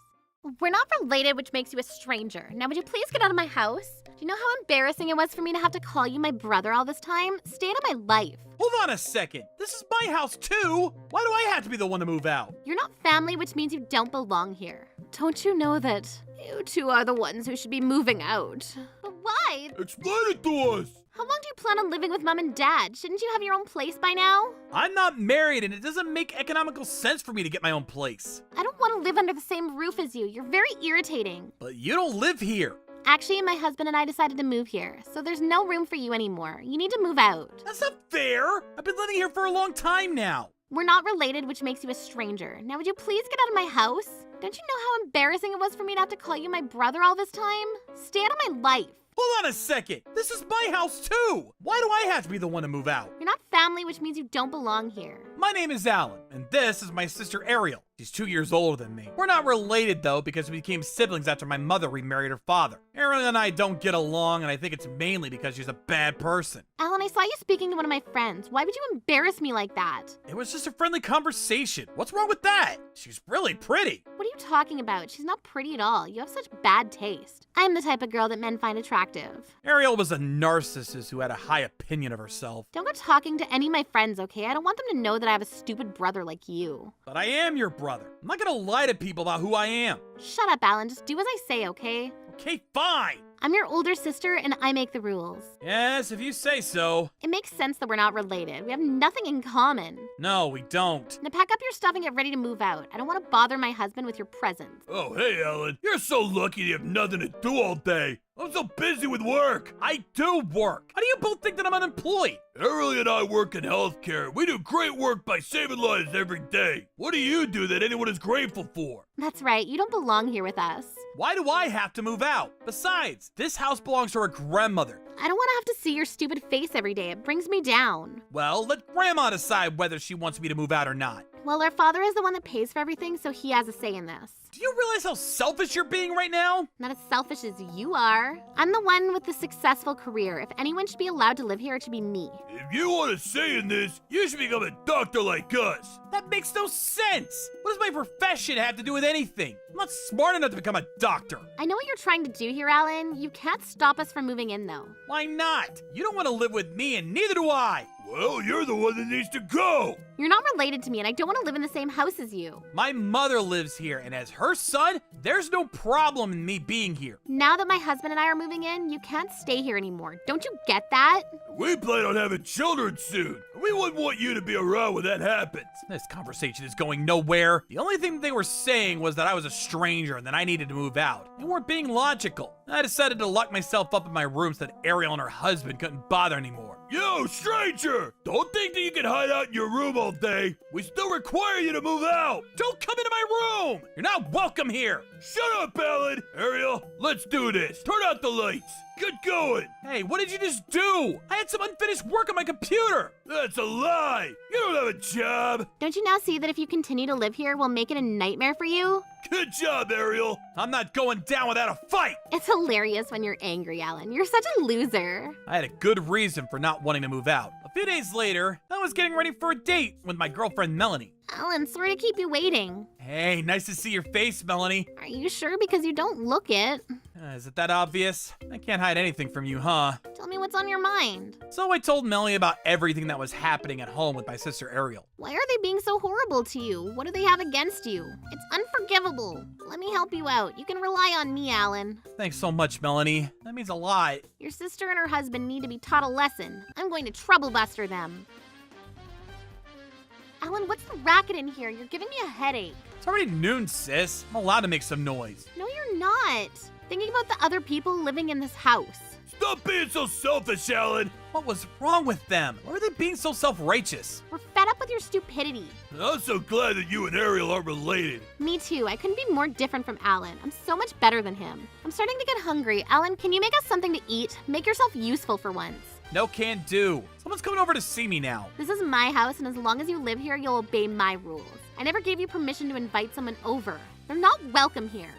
We're not related, which makes you a stranger. Now would you please get out of my house? Do you know how embarrassing it was for me to have to call you my brother all this time? Stay out of my life. Hold on a second. This is my house too. Why do I have to be the one to move out? You're not family, which means you don't belong here. Don't you know that you two are the ones who should be moving out? But why? Explain it to us! How long do you plan on living with Mom and Dad? Shouldn't you have your own place by now? I'm not married and it doesn't make economical sense for me to get my own place. I don't want to live under the same roof as you. You're very irritating. But you don't live here. Actually, my husband and I decided to move here, so there's no room for you anymore. You need to move out. That's not fair. I've been living here for a long time now. We're not related, which makes you a stranger. Now would you please get out of my house? Don't you know how embarrassing it was for me to have to call you my brother all this time? Stay out of my life. Hold on a second. This is my house too. Why do I have to be the one to move out? You're not family, which means you don't belong here. My name is Alan, and this is my sister Ariel. She's 2 years older than me. We're not related though because we became siblings after my mother remarried her father. Ariel and I don't get along, and I think it's mainly because she's a bad person. Alan, I saw you speaking to one of my friends. Why would you embarrass me like that? It was just a friendly conversation. What's wrong with that? She's really pretty. What are you talking about? She's not pretty at all. You have such bad taste. I'm the type of girl that men find attractive. Ariel was a narcissist who had a high opinion of herself. Don't go talking to any of my friends, okay? I don't want them to know that I have a stupid brother like you. But I am your brother. I'm not gonna lie to people about who I am. Shut up, Alan. Just do as I say, okay? Okay, fine. I'm your older sister, and I make the rules. Yes, if you say so. It makes sense that we're not related. We have nothing in common. No, we don't. Now pack up your stuff and get ready to move out. I don't want to bother my husband with your presence. Oh, hey, Ellen. You're so lucky you have nothing to do all day. I'm so busy with work. I do work. How do you both think that I'm unemployed? Ariel and I work in healthcare. We do great work by saving lives every day. What do you do that anyone is grateful for? That's right. You don't belong here with us. Why do I have to move out? Besides, this house belongs to her grandmother. I don't want to have to see your stupid face every day. It brings me down. Well, let Grandma decide whether she wants me to move out or not. Well, our father is the one that pays for everything, so he has a say in this. Do you realize how selfish you're being right now? Not as selfish as you are. I'm the one with the successful career. If anyone should be allowed to live here, it should be me. If you want to say in this, you should become a doctor like us. That makes no sense. What does my profession have to do with anything? I'm not smart enough to become a doctor. I know what you're trying to do here, Alan. You can't stop us from moving in, though. Why not? You don't want to live with me, and neither do I. Well, you're the one that needs to go. You're not related to me, and I don't want to live in the same house as you. My mother lives here, and as her son, there's no problem in me being here. Now that my husband and I are moving in, you can't stay here anymore. Don't you get that? We plan on having children soon. We wouldn't want you to be around when that happens. This conversation is going nowhere. The only thing they were saying was that I was a stranger and that I needed to move out. They weren't being logical. I decided to lock myself up in my room so that Ariel and her husband couldn't bother anymore. Yo, stranger! Don't think that you can hide out in your room all day. We still require you to move out. Don't come into my room! You're not welcome here! Shut up, Alan! Ariel, let's do this. Turn out the lights. Get going. Hey, what did you just do? I had some unfinished work on my computer. That's a lie. You don't have a job. Don't you now see that if you continue to live here, we'll make it a nightmare for you? Good job, Ariel. I'm not going down without a fight. It's hilarious when you're angry, Alan. You're such a loser. I had a good reason for not wanting to move out. A few days later, I was getting ready for a date with my girlfriend Melanie. Alan, sorry to keep you waiting. Hey, nice to see your face, Melanie. Are you sure? Because you don't look it. Is it that obvious? I can't hide anything from you, huh? Tell me what's on your mind. So I told Melanie about everything that was happening at home with my sister Ariel. Why are they being so horrible to you? What do they have against you? It's unforgivable. Let me help you out. You can rely on me, Alan. Thanks so much, Melanie. That means a lot. Your sister and her husband need to be taught a lesson. I'm going to troublebuster them. Alan, what's the racket in here? You're giving me a headache. It's already noon, sis. I'm allowed to make some noise. No, you're not. Thinking about the other people living in this house. Stop being so selfish, Alan. What was wrong with them? Why are they being so self-righteous? We're fed up with your stupidity. I'm so glad that you and Ariel aren't related. Me too. I couldn't be more different from Alan. I'm so much better than him. I'm starting to get hungry. Alan, can you make us something to eat? Make yourself useful for once. No can do. Someone's coming over to see me now. This is my house, and as long as you live here, you'll obey my rules. I never gave you permission to invite someone over. They're not welcome here.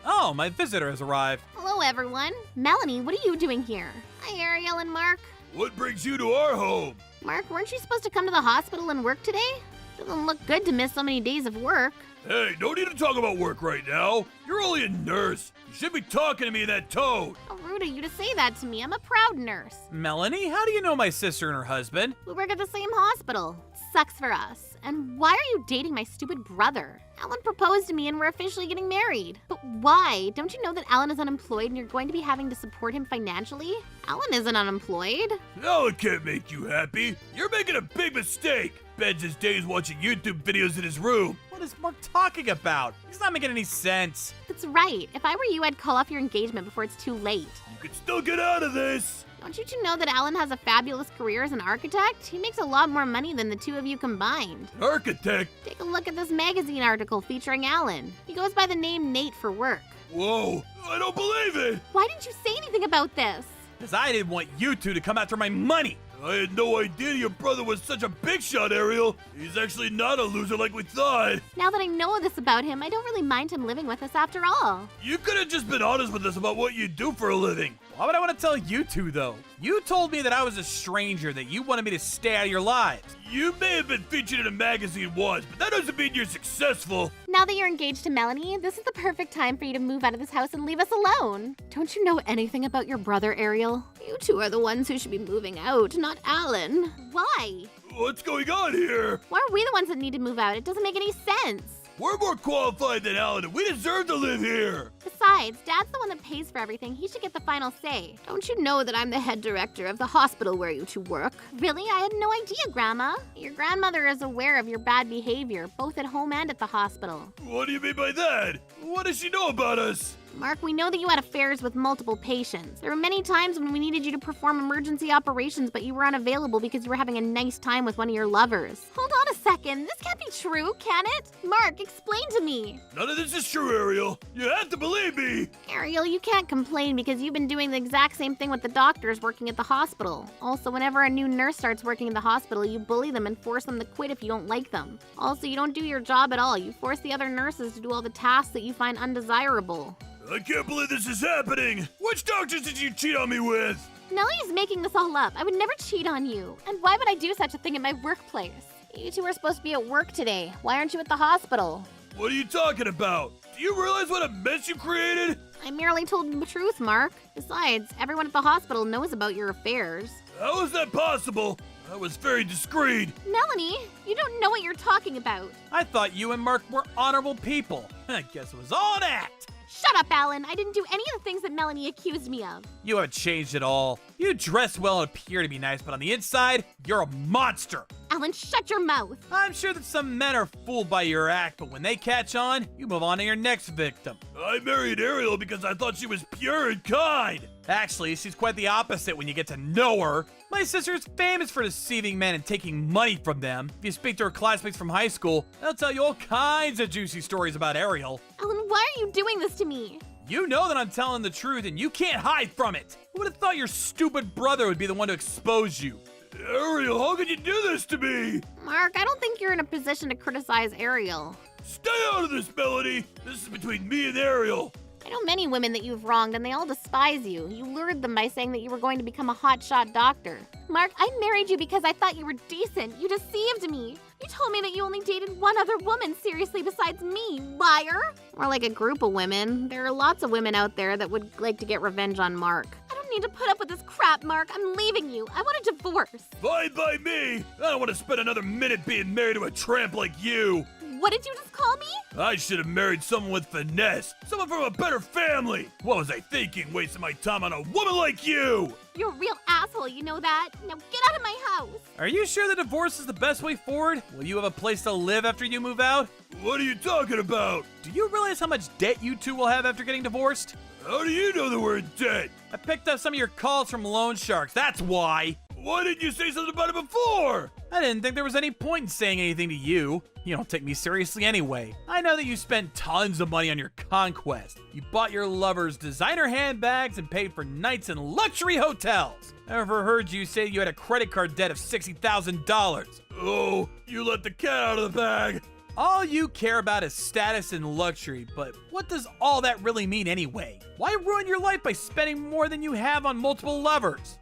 Oh, my visitor has arrived. Hello, everyone. Melanie, what are you doing here? Hi, Ariel and Mark. What brings you to our home? Mark, weren't you supposed to come to the hospital and work today? Doesn't look good to miss so many days of work. Hey, no need to talk about work right now. You're only a nurse. You should be talking to me in that tone. How rude of you to say that to me. I'm a proud nurse. Melanie, how do you know my sister and her husband? We work at the same hospital. Sucks for us. And why are you dating my stupid brother? Alan proposed to me and we're officially getting married. But why? Don't you know that Alan is unemployed and you're going to be having to support him financially? Alan isn't unemployed. Alan can't make you happy. You're making a big mistake. Spends his days watching YouTube videos in his room. What is Mark talking about? He's not making any sense. That's right. If I were you, I'd call off your engagement before it's too late. You can still get out of this. Don't you two know that Alan has a fabulous career as an architect? He makes a lot more money than the two of you combined. Architect? Take a look at this magazine article featuring Alan. He goes by the name Nate for work. Whoa, I don't believe it. Why didn't you say anything about this? Because I didn't want you two to come after my money. I had no idea your brother was such a big shot, Ariel. He's actually not a loser like we thought. Now that I know this about him, I don't really mind him living with us after all. You could have just been honest with us about what you do for a living. Why would I want to tell you two, though? You told me that I was a stranger, that you wanted me to stay out of your lives. You may have been featured in a magazine once, but that doesn't mean you're successful. Now that you're engaged to Melanie, this is the perfect time for you to move out of this house and leave us alone. Don't you know anything about your brother, Ariel? You two are the ones who should be moving out, not Alan. Why? What's going on here? Why are we the ones that need to move out? It doesn't make any sense. We're more qualified than Alan, and we deserve to live here. Besides, Dad's the one that pays for everything. He should get the final say. Don't you know that I'm the head director of the hospital where you two work? Really? I had no idea, Grandma. Your grandmother is aware of your bad behavior, both at home and at the hospital. What do you mean by that? What does she know about us? Mark, we know that you had affairs with multiple patients. There were many times when we needed you to perform emergency operations, but you were unavailable because you were having a nice time with one of your lovers. Hold on a second. This can't be true, can it? Mark, explain to me. None of this is true, Ariel. You have to believe me. Ariel, you can't complain because you've been doing the exact same thing with the doctors working at the hospital. Also, whenever a new nurse starts working in the hospital, you bully them and force them to quit if you don't like them. Also, you don't do your job at all. You force the other nurses to do all the tasks that you find undesirable. I can't believe this is happening. Which doctors did you cheat on me with? Nellie's making this all up. I would never cheat on you. And why would I do such a thing at my workplace? You two were supposed to be at work today. Why aren't you at the hospital? What are you talking about? Do you realize what a mess you created? I merely told the truth, Mark. Besides, everyone at the hospital knows about your affairs. How is that possible? I was very discreet. Melanie, you don't know what you're talking about. I thought you and Mark were honorable people. I guess it was all an act. Shut up, Alan. I didn't do any of the things that Melanie accused me of. You haven't changed at all. You dress well and appear to be nice, but on the inside, you're a monster. Alan, shut your mouth. I'm sure that some men are fooled by your act, but when they catch on, you move on to your next victim. I married Ariel because I thought she was pure and kind. Actually, she's quite the opposite when you get to know her. My sister is famous for deceiving men and taking money from them. If you speak to her classmates from high school, they'll tell you all kinds of juicy stories about Ariel. Alan, why are you doing this to me? You know that I'm telling the truth and you can't hide from it. Who would have thought your stupid brother would be the one to expose you? Ariel, how could you do this to me? Mark, I don't think you're in a position to criticize Ariel. Stay out of this, Melanie. This is between me and Ariel. I know many women that you've wronged and they all despise you. You lured them by saying that you were going to become a hotshot doctor. Mark, I married you because I thought you were decent. You deceived me. You told me that you only dated one other woman seriously besides me, liar. Or like a group of women. There are lots of women out there that would like to get revenge on Mark. I don't need to put up with this crap, Mark. I'm leaving you. I want a divorce. Fine by me. I don't want to spend another minute being married to a tramp like you. What did you just call me? I should have married someone with finesse. Someone from a better family. What was I thinking, wasting my time on a woman like you? You're a real asshole, you know that? Now get out of my house. Are you sure the divorce is the best way forward? Will you have a place to live after you move out? What are you talking about? Do you realize how much debt you two will have after getting divorced? How do you know that we're in debt? I picked up some of your calls from loan sharks, that's why. Why didn't you say something about it before? I didn't think there was any point in saying anything to you. You don't take me seriously anyway. I know that you spent tons of money on your conquest. You bought your lovers designer handbags and paid for nights in luxury hotels. I ever heard you say you had a credit card debt of $60,000. Oh, you let the cat out of the bag. All you care about is status and luxury, but what does all that really mean anyway? Why ruin your life by spending more than you have on multiple lovers?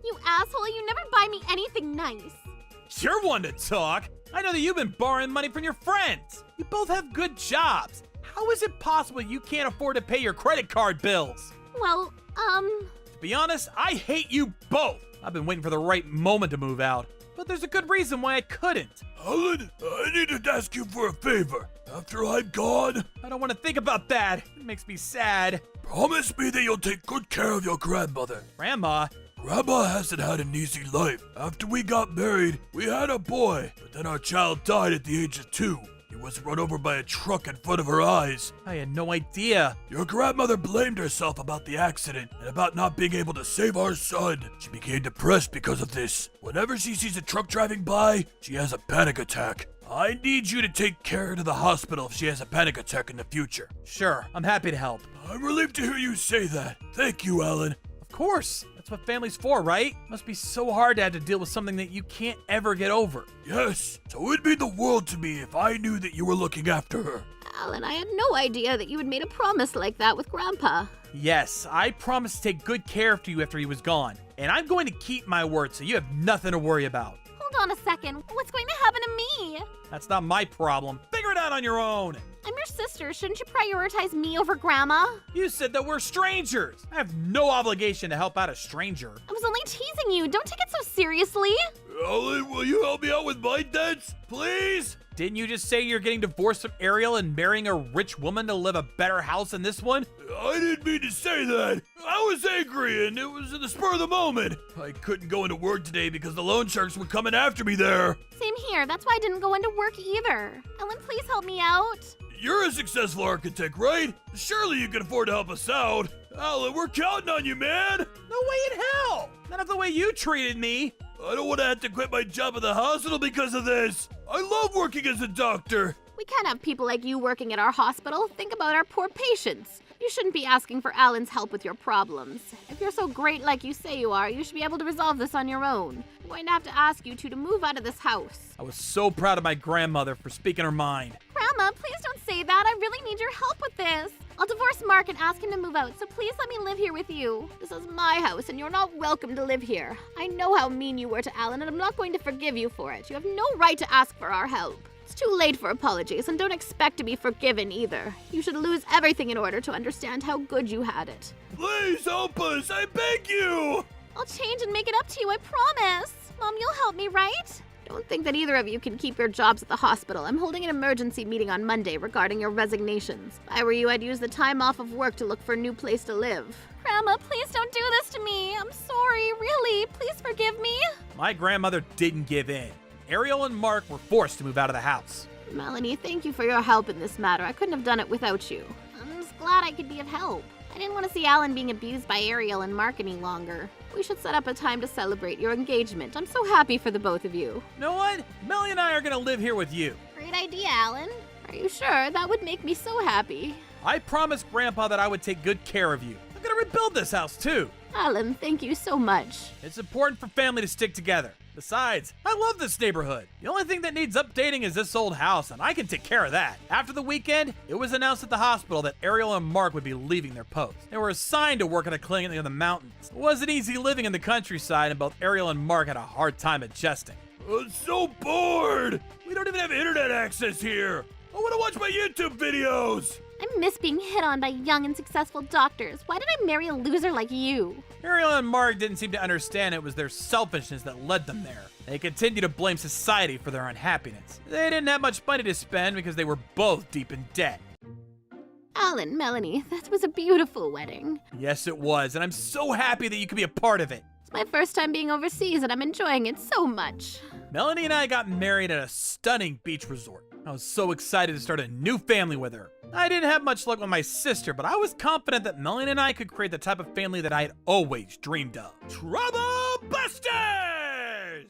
You asshole, you never buy me anything nice. You're one to talk. I know that you've been borrowing money from your friends. You both have good jobs. How is it possible you can't afford to pay your credit card bills? Well, To be honest, I hate you both. I've been waiting for the right moment to move out, but there's a good reason why I couldn't. Alan, I need to ask you for a favor. After I'm gone, I don't want to think about that. It makes me sad. promise me that you'll take good care of your grandmother. Grandma? Grandma hasn't had an easy life. After we got married, we had a boy, but then our child died at the age of 2. He was run over by a truck in front of her eyes. I had no idea. Your grandmother blamed herself about the accident and about not being able to save our son. She became depressed because of this. Whenever she sees a truck driving by, she has a panic attack. I need you to take her to the hospital if she has a panic attack in the future. Sure, I'm happy to help. I'm relieved to hear you say that. Thank you, Alan. Of course. That's what family's for, right? Must be so hard to have to deal with something that you can't ever get over. Yes, so it'd mean the world to me if I knew that you were looking after her. Alan, I had no idea that you had made a promise like that with Grandpa. Yes, I promised to take good care of you after he was gone. And I'm going to keep my word, so you have nothing to worry about. Hold on a second. What's going to happen to me? That's not my problem. Figure it out on your own. I'm your sister. Shouldn't you prioritize me over Grandma? You said that we're strangers. I have no obligation to help out a stranger. I was only teasing you. Don't take it so seriously. Alan, will you help me out with my debts, please? Didn't you just say you're getting divorced from Ariel and marrying a rich woman to live a better house than this one? I didn't mean to say that. I was angry and it was in the spur of the moment. I couldn't go into work today because the loan sharks were coming after me there. Same here. That's why I didn't go into work either. Ellen, please help me out. You're a successful architect, right? Surely you can afford to help us out. Alan, we're counting on you, man. No way in hell. Not of the way you treated me. I don't want to have to quit my job at the hospital because of this. I love working as a doctor. We can't have people like you working at our hospital. Think about our poor patients. You shouldn't be asking for Alan's help with your problems. If you're so great like you say you are, you should be able to resolve this on your own. I'm going to have to ask you two to move out of this house. I was so proud of my grandmother for speaking her mind. Grandma, please don't say that. I really need your help with this. I'll divorce Mark and ask him to move out, so please let me live here with you. This is my house, and you're not welcome to live here. I know how mean you were to Alan, and I'm not going to forgive you for it. You have no right to ask for our help. It's too late for apologies, and don't expect to be forgiven either. You should lose everything in order to understand how good you had it. Please help us, I beg you. I'll change and make it up to you, I promise. Mom, you'll help me, right? Don't think that either of you can keep your jobs at the hospital. I'm holding an emergency meeting on Monday regarding your resignations. If I were you, I'd use the time off of work to look for a new place to live. Grandma, please don't do this to me. I'm sorry, really. Please forgive me. My grandmother didn't give in. Ariel and Mark were forced to move out of the house. Melanie, thank you for your help in this matter. I couldn't have done it without you. I'm just glad I could be of help. I didn't want to see Alan being abused by Ariel and Mark any longer. We should set up a time to celebrate your engagement. I'm so happy for the both of you. You know what? Melanie and I are gonna live here with you. Great idea, Alan. Are you sure? That would make me so happy. I promised Grandpa that I would take good care of you. I'm gonna rebuild this house too. Alan, thank you so much. It's important for family to stick together. Besides, I love this neighborhood. The only thing that needs updating is this old house, and I can take care of that. After the weekend, it was announced at the hospital that Ariel and Mark would be leaving their posts. They were assigned to work at a clinic in the mountains. It wasn't easy living in the countryside, and both Ariel and Mark had a hard time adjusting. I'm so bored. We don't even have internet access here. I want to watch my YouTube videos. I miss being hit on by young and successful doctors. Why did I marry a loser like you? Ariel and Mark didn't seem to understand it was their selfishness that led them there. They continued to blame society for their unhappiness. They didn't have much money to spend because they were both deep in debt. Alan, Melanie, that was a beautiful wedding. Yes, it was, and I'm so happy that you could be a part of it. It's my first time being overseas and I'm enjoying it so much. Melanie and I got married at a stunning beach resort. I was so excited to start a new family with her. I didn't have much luck with my sister, but I was confident that Melanie and I could create the type of family that I had always dreamed of. Trouble Busters!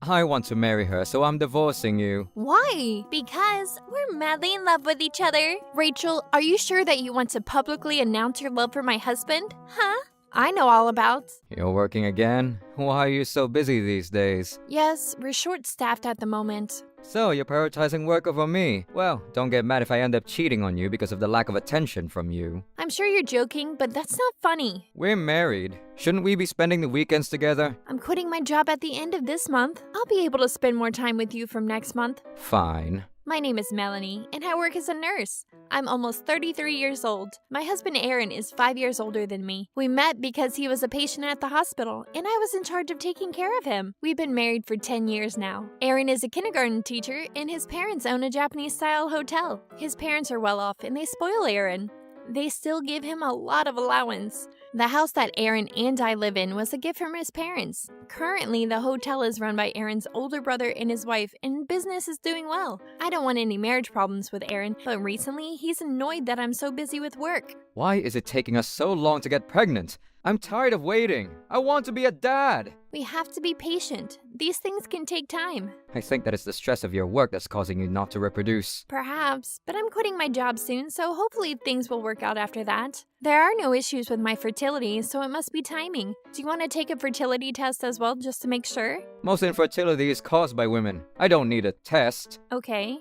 I want to marry her, so I'm divorcing you. Why? Because we're madly in love with each other. Rachel, are you sure that you want to publicly announce your love for my husband? Huh? I know all about. You're working again? Why are you so busy these days? Yes, we're short-staffed at the moment. So, you're prioritizing work over me. Well, don't get mad if I end up cheating on you because of the lack of attention from you. I'm sure you're joking, but that's not funny. We're married. Shouldn't we be spending the weekends together? I'm quitting my job at the end of this month. I'll be able to spend more time with you from next month. Fine. My name is Melanie, and I work as a nurse. I'm almost 33 years old. My husband Aaron is 5 years older than me. We met because he was a patient at the hospital, and I was in charge of taking care of him. We've been married for 10 years now. Aaron is a kindergarten teacher, and his parents own a Japanese-style hotel. His parents are well off, and they spoil Aaron. They still give him a lot of allowance. The house that Aaron and I live in was a gift from his parents. Currently, the hotel is run by Aaron's older brother and his wife, and business is doing well. I don't want any marriage problems with Aaron, but recently he's annoyed that I'm so busy with work. Why is it taking us so long to get pregnant? I'm tired of waiting. I want to be a dad. We have to be patient. These things can take time. I think that it's the stress of your work that's causing you not to reproduce. Perhaps, but I'm quitting my job soon, so hopefully things will work out after that. There are no issues with my fertility, so it must be timing. Do you want to take a fertility test as well, just to make sure? Most infertility is caused by women. I don't need a test. Okay.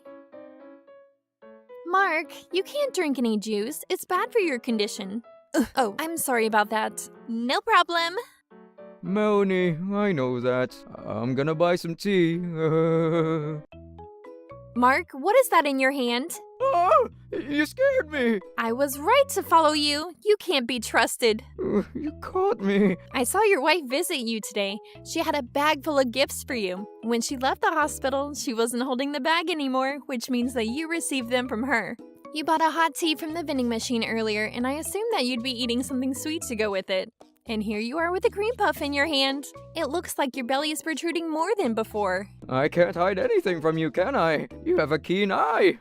Mark, you can't drink any juice. It's bad for your condition. Oh, I'm sorry about that. No problem. Melanie, I know that. I'm gonna buy some tea. Mark, what is that in your hand? Oh, you scared me. I was right to follow you. You can't be trusted. You caught me. I saw your wife visit you today. She had a bag full of gifts for you. When she left the hospital, she wasn't holding the bag anymore, which means that you received them from her. You bought a hot tea from the vending machine earlier, and I assumed that you'd be eating something sweet to go with it. And here you are with a cream puff in your hand. It looks like your belly is protruding more than before. I can't hide anything from you, can I? You have a keen eye.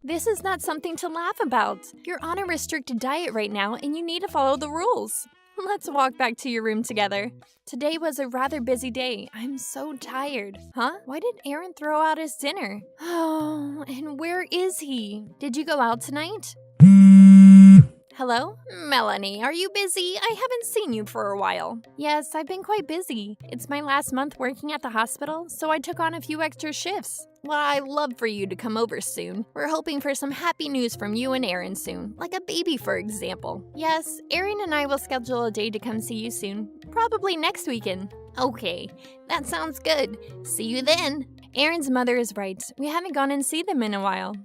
This is not something to laugh about. You're on a restricted diet right now, and you need to follow the rules. Let's walk back to your room together. Today was a rather busy day. I'm so tired. Huh? Why did Aaron throw out his dinner? Oh, and where is he? Did you go out tonight? Hello? Melanie, are you busy? I haven't seen you for a while. Yes, I've been quite busy. It's my last month working at the hospital, so I took on a few extra shifts. Well, I'd love for you to come over soon. We're hoping for some happy news from you and Aaron soon, like a baby, for example. Yes, Aaron and I will schedule a day to come see you soon, probably next weekend. Okay, that sounds good. See you then. Aaron's mother is right. We haven't gone and seen them in a while.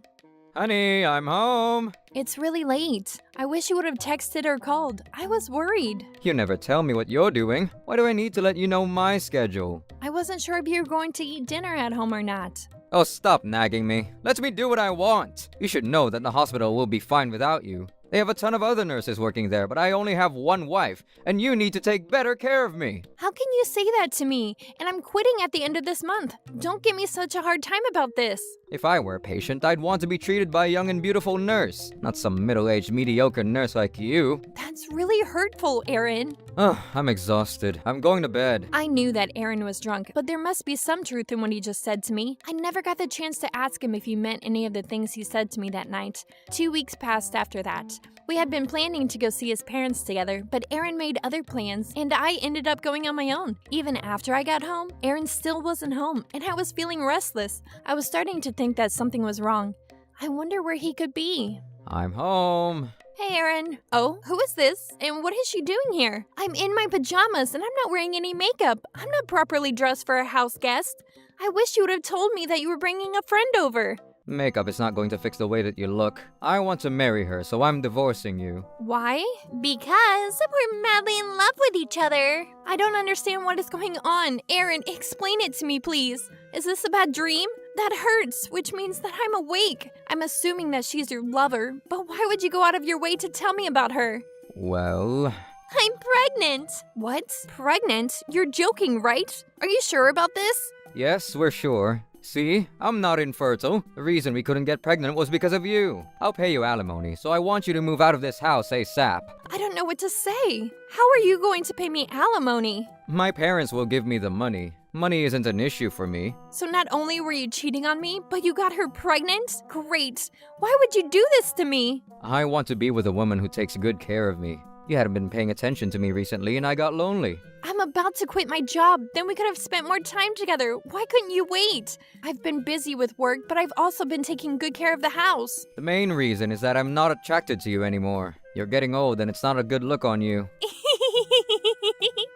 Honey, I'm home. It's really late. I wish you would have texted or called. I was worried. You never tell me what you're doing. Why do I need to let you know my schedule? I wasn't sure if you were going to eat dinner at home or not. Oh, stop nagging me. Let me do what I want. You should know that the hospital will be fine without you. They have a ton of other nurses working there, but I only have one wife, and you need to take better care of me. How can you say that to me? And I'm quitting at the end of this month. Don't give me such a hard time about this. If I were a patient, I'd want to be treated by a young and beautiful nurse, not some middle-aged mediocre nurse like you. That's really hurtful, Aaron. Ugh, I'm exhausted. I'm going to bed. I knew that Aaron was drunk, but there must be some truth in what he just said to me. I never got the chance to ask him if he meant any of the things he said to me that night. 2 weeks passed after that. We had been planning to go see his parents together, but Aaron made other plans, and I ended up going on my own. Even after I got home, Aaron still wasn't home, and I was feeling restless. I was starting to think that something was wrong. I wonder where he could be. I'm home. Hey, Aaron. Oh, who is this? And what is she doing here? I'm in my pajamas, and I'm not wearing any makeup. I'm not properly dressed for a house guest. I wish you would have told me that you were bringing a friend over. Makeup is not going to fix the way that you look. I want to marry her, so I'm divorcing you. Why? Because we're madly in love with each other. I don't understand what is going on. Aaron, explain it to me, please. Is this a bad dream? That hurts, which means that I'm awake. I'm assuming that she's your lover, but why would you go out of your way to tell me about her? Well... I'm pregnant. What? Pregnant? You're joking, right? Are you sure about this? Yes, we're sure. See, I'm not infertile. The reason we couldn't get pregnant was because of you. I'll pay you alimony, so I want you to move out of this house ASAP. I don't know what to say. How are you going to pay me alimony? My parents will give me the money. Money isn't an issue for me. So not only were you cheating on me, but you got her pregnant? Great. Why would you do this to me? I want to be with a woman who takes good care of me. You hadn't been paying attention to me recently, and I got lonely. I'm about to quit my job. Then we could have spent more time together. Why couldn't you wait? I've been busy with work, but I've also been taking good care of the house. The main reason is that I'm not attracted to you anymore. You're getting old, and it's not a good look on you.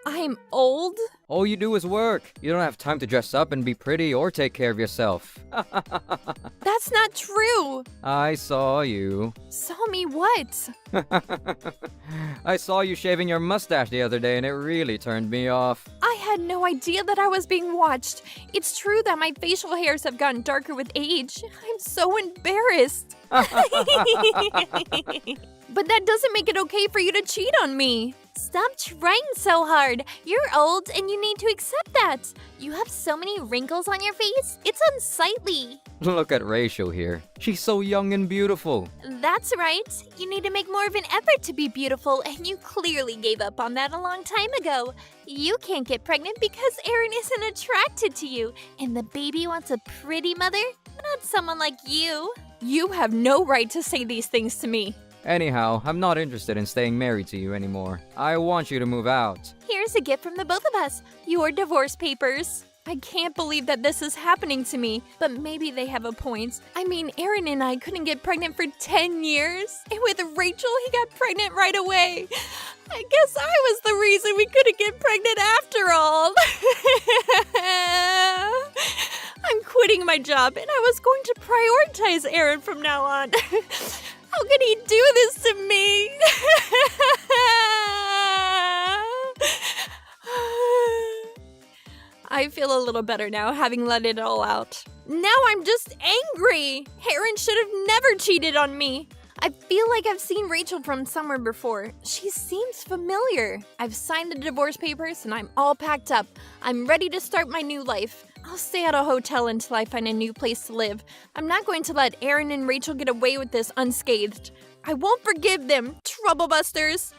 I'm old? All you do is work. You don't have time to dress up and be pretty or take care of yourself. That's not true. I saw you. Saw me what? I saw you shaving your mustache the other day and it really turned me off. I had no idea that I was being watched. It's true that my facial hairs have gotten darker with age. I'm so embarrassed. But that doesn't make it okay for you to cheat on me. Stop trying so hard. You're old and you need to accept that. You have so many wrinkles on your face. It's unsightly. Look at Rachel here. She's so young and beautiful. That's right. You need to make more of an effort to be beautiful, and you clearly gave up on that a long time ago. You can't get pregnant because Aaron isn't attracted to you, and the baby wants a pretty mother, not someone like you. You have no right to say these things to me. Anyhow, I'm not interested in staying married to you anymore. I want you to move out. Here's a gift from the both of us. Your divorce papers. I can't believe that this is happening to me, but maybe they have a point. I mean, Aaron and I couldn't get pregnant for 10 years, and with Rachel, he got pregnant right away. I guess I was the reason we couldn't get pregnant after all. I'm quitting my job, and I was going to prioritize Aaron from now on. How could he do this to me? I feel a little better now, having let it all out. Now I'm just angry! Aaron should have never cheated on me! I feel like I've seen Rachel from somewhere before. She seems familiar. I've signed the divorce papers and I'm all packed up. I'm ready to start my new life. I'll stay at a hotel until I find a new place to live. I'm not going to let Aaron and Rachel get away with this unscathed. I won't forgive them, troublebusters!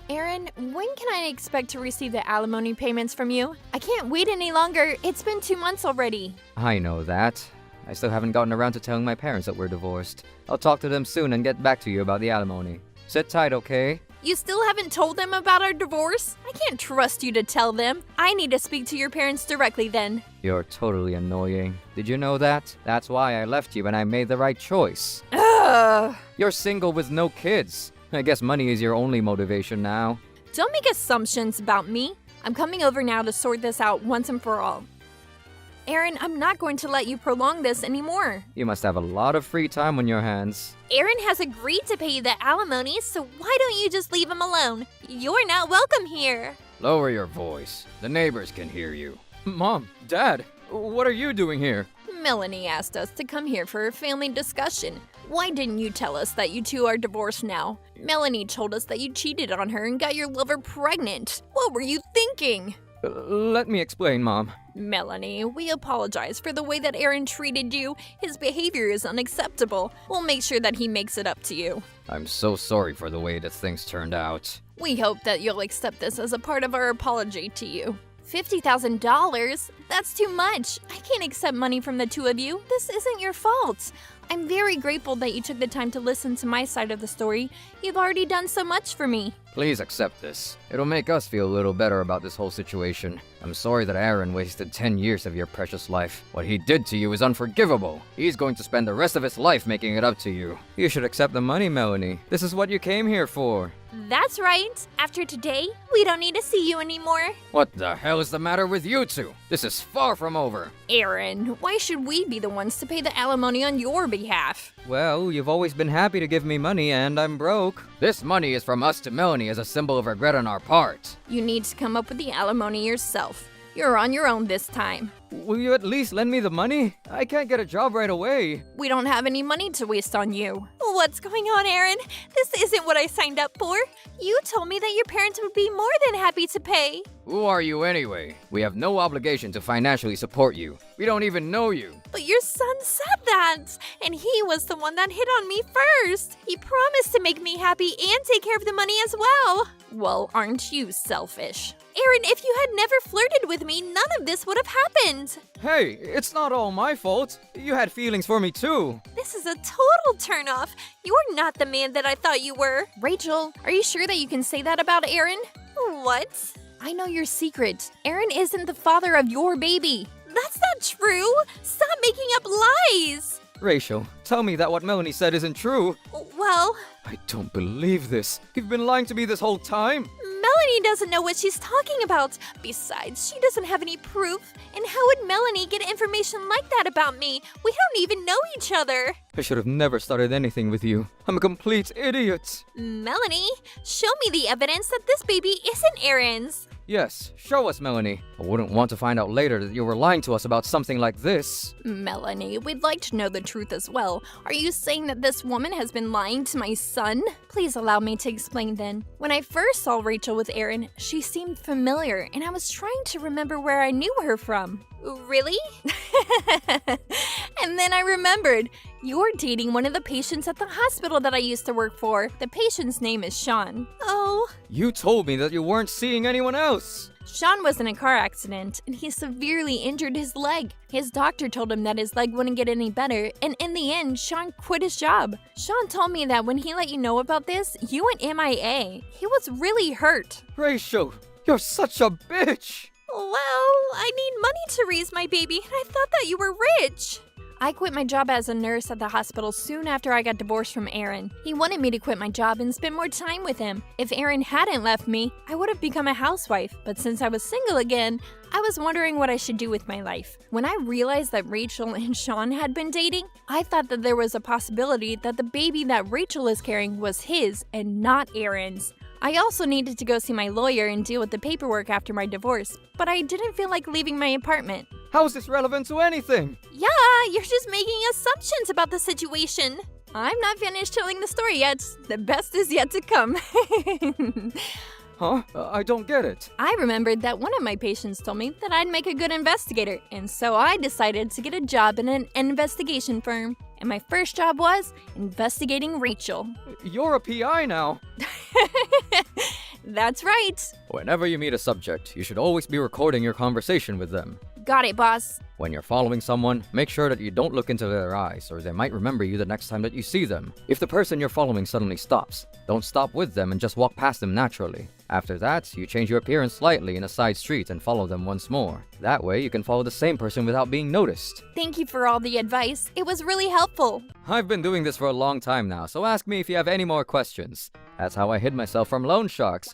Aaron, when can I expect to receive the alimony payments from you? I can't wait any longer. It's been 2 months already. I know that. I still haven't gotten around to telling my parents that we're divorced. I'll talk to them soon and get back to you about the alimony. Sit tight, okay? You still haven't told them about our divorce? I can't trust you to tell them. I need to speak to your parents directly then. You're totally annoying. Did you know that? That's why I left you and I made the right choice. Ugh. You're single with no kids. I guess money is your only motivation now. Don't make assumptions about me. I'm coming over now to sort this out once and for all. Aaron, I'm not going to let you prolong this anymore. You must have a lot of free time on your hands. Aaron has agreed to pay you the alimony, so why don't you just leave him alone? You're not welcome here. Lower your voice. The neighbors can hear you. Mom, Dad, what are you doing here? Melanie asked us to come here for a family discussion. Why didn't you tell us that you two are divorced now? Melanie told us that you cheated on her and got your lover pregnant. What were you thinking? Let me explain, Mom. Melanie, we apologize for the way that Aaron treated you. His behavior is unacceptable. We'll make sure that he makes it up to you. I'm so sorry for the way that things turned out. We hope that you'll accept this as a part of our apology to you. $50,000? That's too much. I can't accept money from the two of you. This isn't your fault. I'm very grateful that you took the time to listen to my side of the story. You've already done so much for me. Please accept this. It'll make us feel a little better about this whole situation. I'm sorry that Aaron wasted 10 years of your precious life. What he did to you is unforgivable. He's going to spend the rest of his life making it up to you. You should accept the money, Melanie. This is what you came here for. That's right. After today, we don't need to see you anymore. What the hell is the matter with you two? This is far from over. Aaron, why should we be the ones to pay the alimony on your behalf? Well, you've always been happy to give me money, and I'm broke. This money is from us to Melanie as a symbol of regret on our part. You need to come up with the alimony yourself. You're on your own this time. Will you at least lend me the money? I can't get a job right away. We don't have any money to waste on you. What's going on, Aaron? This isn't what I signed up for. You told me that your parents would be more than happy to pay. Who are you anyway? We have no obligation to financially support you. We don't even know you. But your son said that, and he was the one that hit on me first. He promised to make me happy and take care of the money as well. Well, aren't you selfish? Aaron, if you had never flirted with me, none of this would have happened. Hey, it's not all my fault. You had feelings for me too. This is a total turnoff. You're not the man that I thought you were. Rachel, are you sure that you can say that about Aaron? What? I know your secret. Aaron isn't the father of your baby. That's not true. Stop making up lies. Rachel, tell me that what Melanie said isn't true. Well, I don't believe this. You've been lying to me this whole time. Melanie doesn't know what she's talking about. Besides, she doesn't have any proof. And how would Melanie get information like that about me? We don't even know each other. I should have never started anything with you. I'm a complete idiot. Melanie, show me the evidence that this baby isn't Aaron's. Yes, show us, Melanie. I wouldn't want to find out later that you were lying to us about something like this. Melanie, we'd like to know the truth as well. Are you saying that this woman has been lying to my son? Please allow me to explain then. When I first saw Rachel with Aaron, she seemed familiar, and I was trying to remember where I knew her from. Really? And then I remembered. You're dating one of the patients at the hospital that I used to work for. The patient's name is Sean. Oh. You told me that you weren't seeing anyone else. Sean was in a car accident, and he severely injured his leg. His doctor told him that his leg wouldn't get any better, and in the end, Sean quit his job. Sean told me that when he let you know about this, you went MIA. He was really hurt. Rachel, you're such a bitch. Well, I need money to raise my baby, and I thought that you were rich. I quit my job as a nurse at the hospital soon after I got divorced from Aaron. He wanted me to quit my job and spend more time with him. If Aaron hadn't left me, I would have become a housewife. But since I was single again, I was wondering what I should do with my life. When I realized that Rachel and Sean had been dating, I thought that there was a possibility that the baby that Rachel is carrying was his and not Aaron's. I also needed to go see my lawyer and deal with the paperwork after my divorce, but I didn't feel like leaving my apartment. How is this relevant to anything? Yeah, you're just making assumptions about the situation. I'm not finished telling the story yet. The best is yet to come. Huh? I don't get it. I remembered that one of my patients told me that I'd make a good investigator, and so I decided to get a job in an investigation firm. And my first job was investigating Rachel. You're a PI now. That's right. Whenever you meet a subject, you should always be recording your conversation with them. Got it, boss. When you're following someone, make sure that you don't look into their eyes, or they might remember you the next time that you see them. If the person you're following suddenly stops, don't stop with them and just walk past them naturally. After that, you change your appearance slightly in a side street and follow them once more. That way, you can follow the same person without being noticed. Thank you for all the advice. It was really helpful. I've been doing this for a long time now, so ask me if you have any more questions. That's how I hid myself from loan sharks.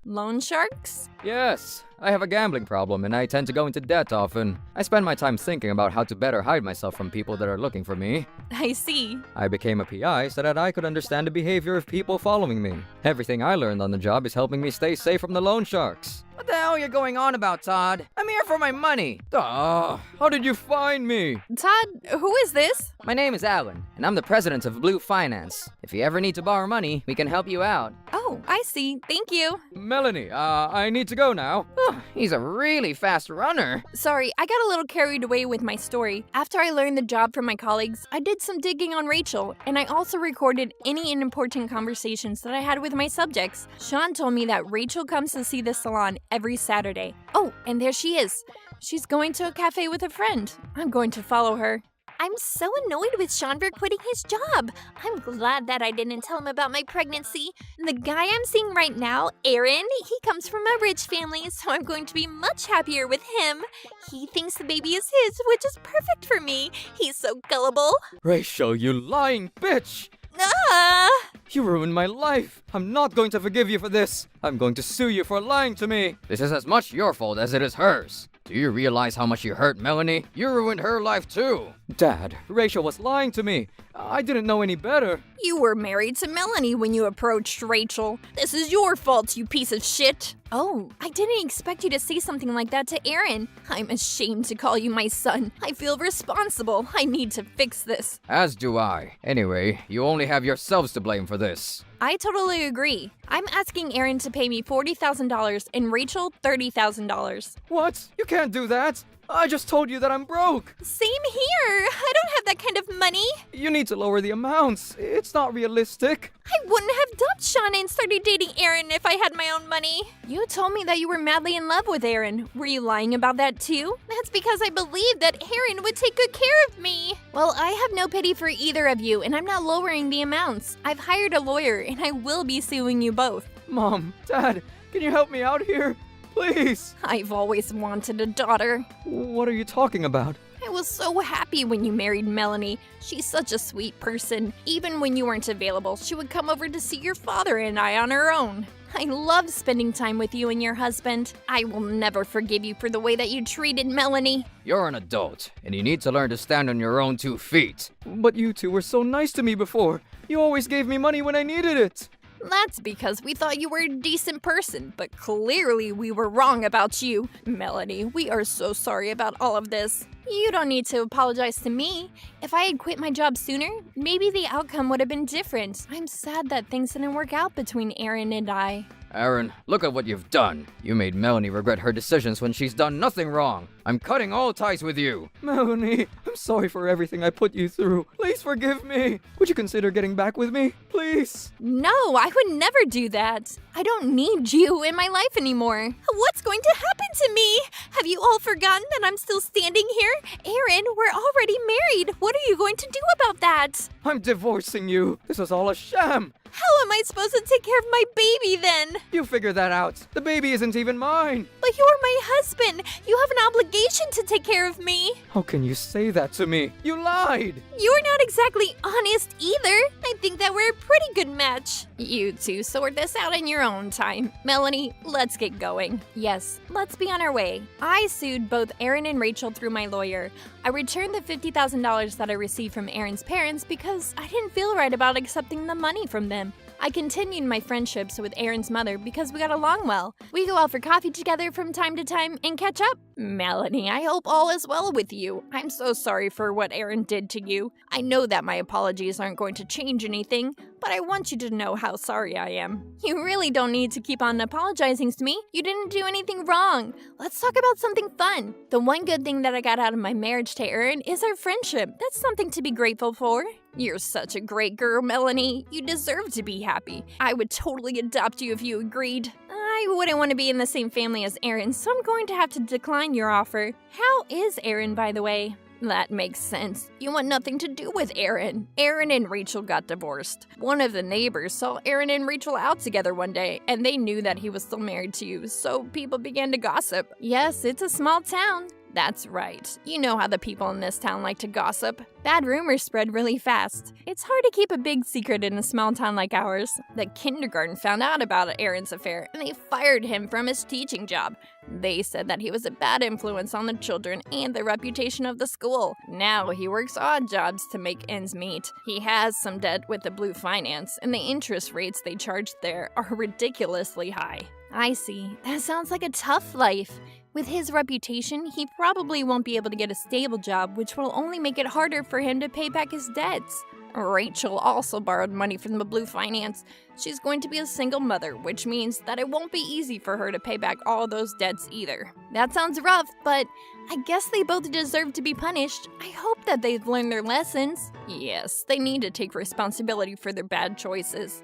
Loan sharks? Yes, I have a gambling problem and I tend to go into debt often. I spend my time thinking about how to better hide myself from people that are looking for me. I see. I became a PI so that I could understand the behavior of people following me. Everything I learned on the job is helping me stay safe from the loan sharks. What the hell are you going on about, Todd? I'm here for my money. How did you find me? Todd, who is this? My name is Alan, and I'm the president of Blue Finance. If you ever need to borrow money, we can help you out. Oh, I see. Thank you. Melanie, I need to go now. He's a really fast runner. Sorry, I got a little carried away with my story. After I learned the job from my colleagues, I did some digging on Rachel, and I also recorded any important conversations that I had with my subjects. Sean told me that Rachel comes to see the salon every Saturday. Oh, and there she is. She's going to a cafe with a friend. I'm going to follow her. I'm so annoyed with Sean for quitting his job. I'm glad that I didn't tell him about my pregnancy. The guy I'm seeing right now, Aaron, he comes from a rich family, so I'm going to be much happier with him. He thinks the baby is his, which is perfect for me. He's so gullible. Rachel, you lying bitch! Ah! You ruined my life. I'm not going to forgive you for this. I'm going to sue you for lying to me. This is as much your fault as it is hers. Do you realize how much you hurt Melanie? You ruined her life too. Dad, Rachel was lying to me. I didn't know any better. You were married to Melanie when you approached Rachel. This is your fault, you piece of shit. Oh, I didn't expect you to say something like that to Aaron. I'm ashamed to call you my son. I feel responsible. I need to fix this. As do I. Anyway, you only have yourselves to blame for this. I totally agree. I'm asking Aaron to pay me $40,000 and Rachel $30,000. What? You can't do that. I just told you that I'm broke. Same here. I don't have that kind of money. You need to lower the amounts. It's not realistic. I wouldn't have dumped Sean and started dating Aaron if I had my own money. You told me that you were madly in love with Aaron. Were you lying about that too? That's because I believed that Aaron would take good care of me. Well, I have no pity for either of you, and I'm not lowering the amounts. I've hired a lawyer, and I will be suing you both. Mom, Dad, can you help me out here? Please. I've always wanted a daughter. What are you talking about? I was so happy when you married Melanie. She's such a sweet person. Even when you weren't available, she would come over to see your father and I on her own. I love spending time with you and your husband. I will never forgive you for the way that you treated Melanie. You're an adult, and you need to learn to stand on your own 2 feet. But you two were so nice to me before. You always gave me money when I needed it. That's because we thought you were a decent person, but clearly we were wrong about you. Melanie, we are so sorry about all of this. You don't need to apologize to me. If I had quit my job sooner, maybe the outcome would have been different. I'm sad that things didn't work out between Aaron and I. Aaron, look at what you've done. You made Melanie regret her decisions when she's done nothing wrong. I'm cutting all ties with you. Melanie, I'm sorry for everything I put you through. Please forgive me. Would you consider getting back with me? Please. No, I would never do that. I don't need you in my life anymore. What's going to happen to me? Have you all forgotten that I'm still standing here? Aaron, we're already married. What are you going to do about that? I'm divorcing you. This is all a sham. How am I supposed to take care of my baby then? You figure that out. The baby isn't even mine. But you're my husband. You have an obligation to take care of me. How can you say that to me? You lied. You're not exactly honest either. I think that we're a pretty good match. You two sort this out in your own time. Melanie, let's get going. Yes, let's be on our way. I sued both Aaron and Rachel through my lawyer. I returned the $50,000 that I received from Aaron's parents because I didn't feel right about accepting the money from them. I continued my friendships with Aaron's mother because we got along well. We go out for coffee together from time to time and catch up. Melanie, I hope all is well with you. I'm so sorry for what Aaron did to you. I know that my apologies aren't going to change anything, but I want you to know how sorry I am. You really don't need to keep on apologizing to me. You didn't do anything wrong. Let's talk about something fun. The one good thing that I got out of my marriage to Aaron is our friendship. That's something to be grateful for. You're such a great girl, Melanie. You deserve to be happy. I would totally adopt you if you agreed. I wouldn't want to be in the same family as Aaron, so I'm going to have to decline your offer. How is Aaron, by the way? That makes sense. You want nothing to do with Aaron. Aaron and Rachel got divorced. One of the neighbors saw Aaron and Rachel out together one day, and they knew that he was still married to you, so people began to gossip. Yes, it's a small town. That's right. You know how the people in this town like to gossip. Bad rumors spread really fast. It's hard to keep a big secret in a small town like ours. The kindergarten found out about Aaron's affair, and they fired him from his teaching job. They said that he was a bad influence on the children and the reputation of the school. Now he works odd jobs to make ends meet. He has some debt with the Blue Finance, and the interest rates they charge there are ridiculously high. I see. That sounds like a tough life. With his reputation, he probably won't be able to get a stable job, which will only make it harder for him to pay back his debts. Rachel also borrowed money from the Blue Finance. She's going to be a single mother, which means that it won't be easy for her to pay back all those debts either. That sounds rough, but I guess they both deserve to be punished. I hope that they've learned their lessons. Yes, they need to take responsibility for their bad choices.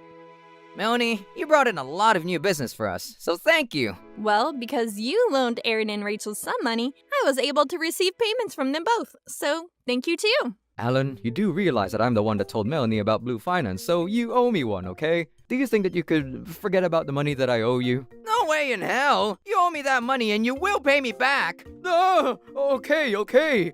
Melanie, you brought in a lot of new business for us, so thank you. Well, because you loaned Aaron and Rachel some money, I was able to receive payments from them both, so thank you too. Alan, you do realize that I'm the one that told Melanie about Blue Finance, so you owe me one, okay? Do you think that you could forget about the money that I owe you? No way in hell! You owe me that money and you will pay me back! Okay.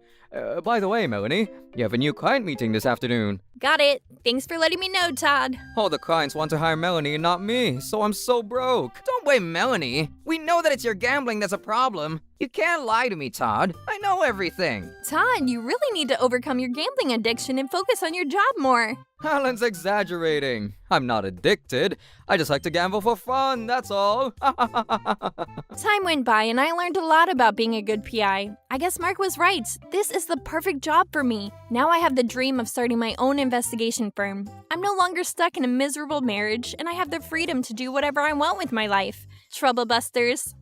By the way, Melanie, you have a new client meeting this afternoon. Got it. Thanks for letting me know, Todd. All the clients want to hire Melanie and not me, so I'm so broke. Don't blame Melanie. We know that it's your gambling that's a problem. You can't lie to me, Todd. I know everything. Todd, you really need to overcome your gambling addiction and focus on your job more. Alan's exaggerating. I'm not addicted. I just like to gamble for fun, that's all. Time went by and I learned a lot about being a good PI. I guess Mark was right. This is the perfect job for me. Now I have the dream of starting my own investigation firm. I'm no longer stuck in a miserable marriage, and I have the freedom to do whatever I want with my life. Trouble busters.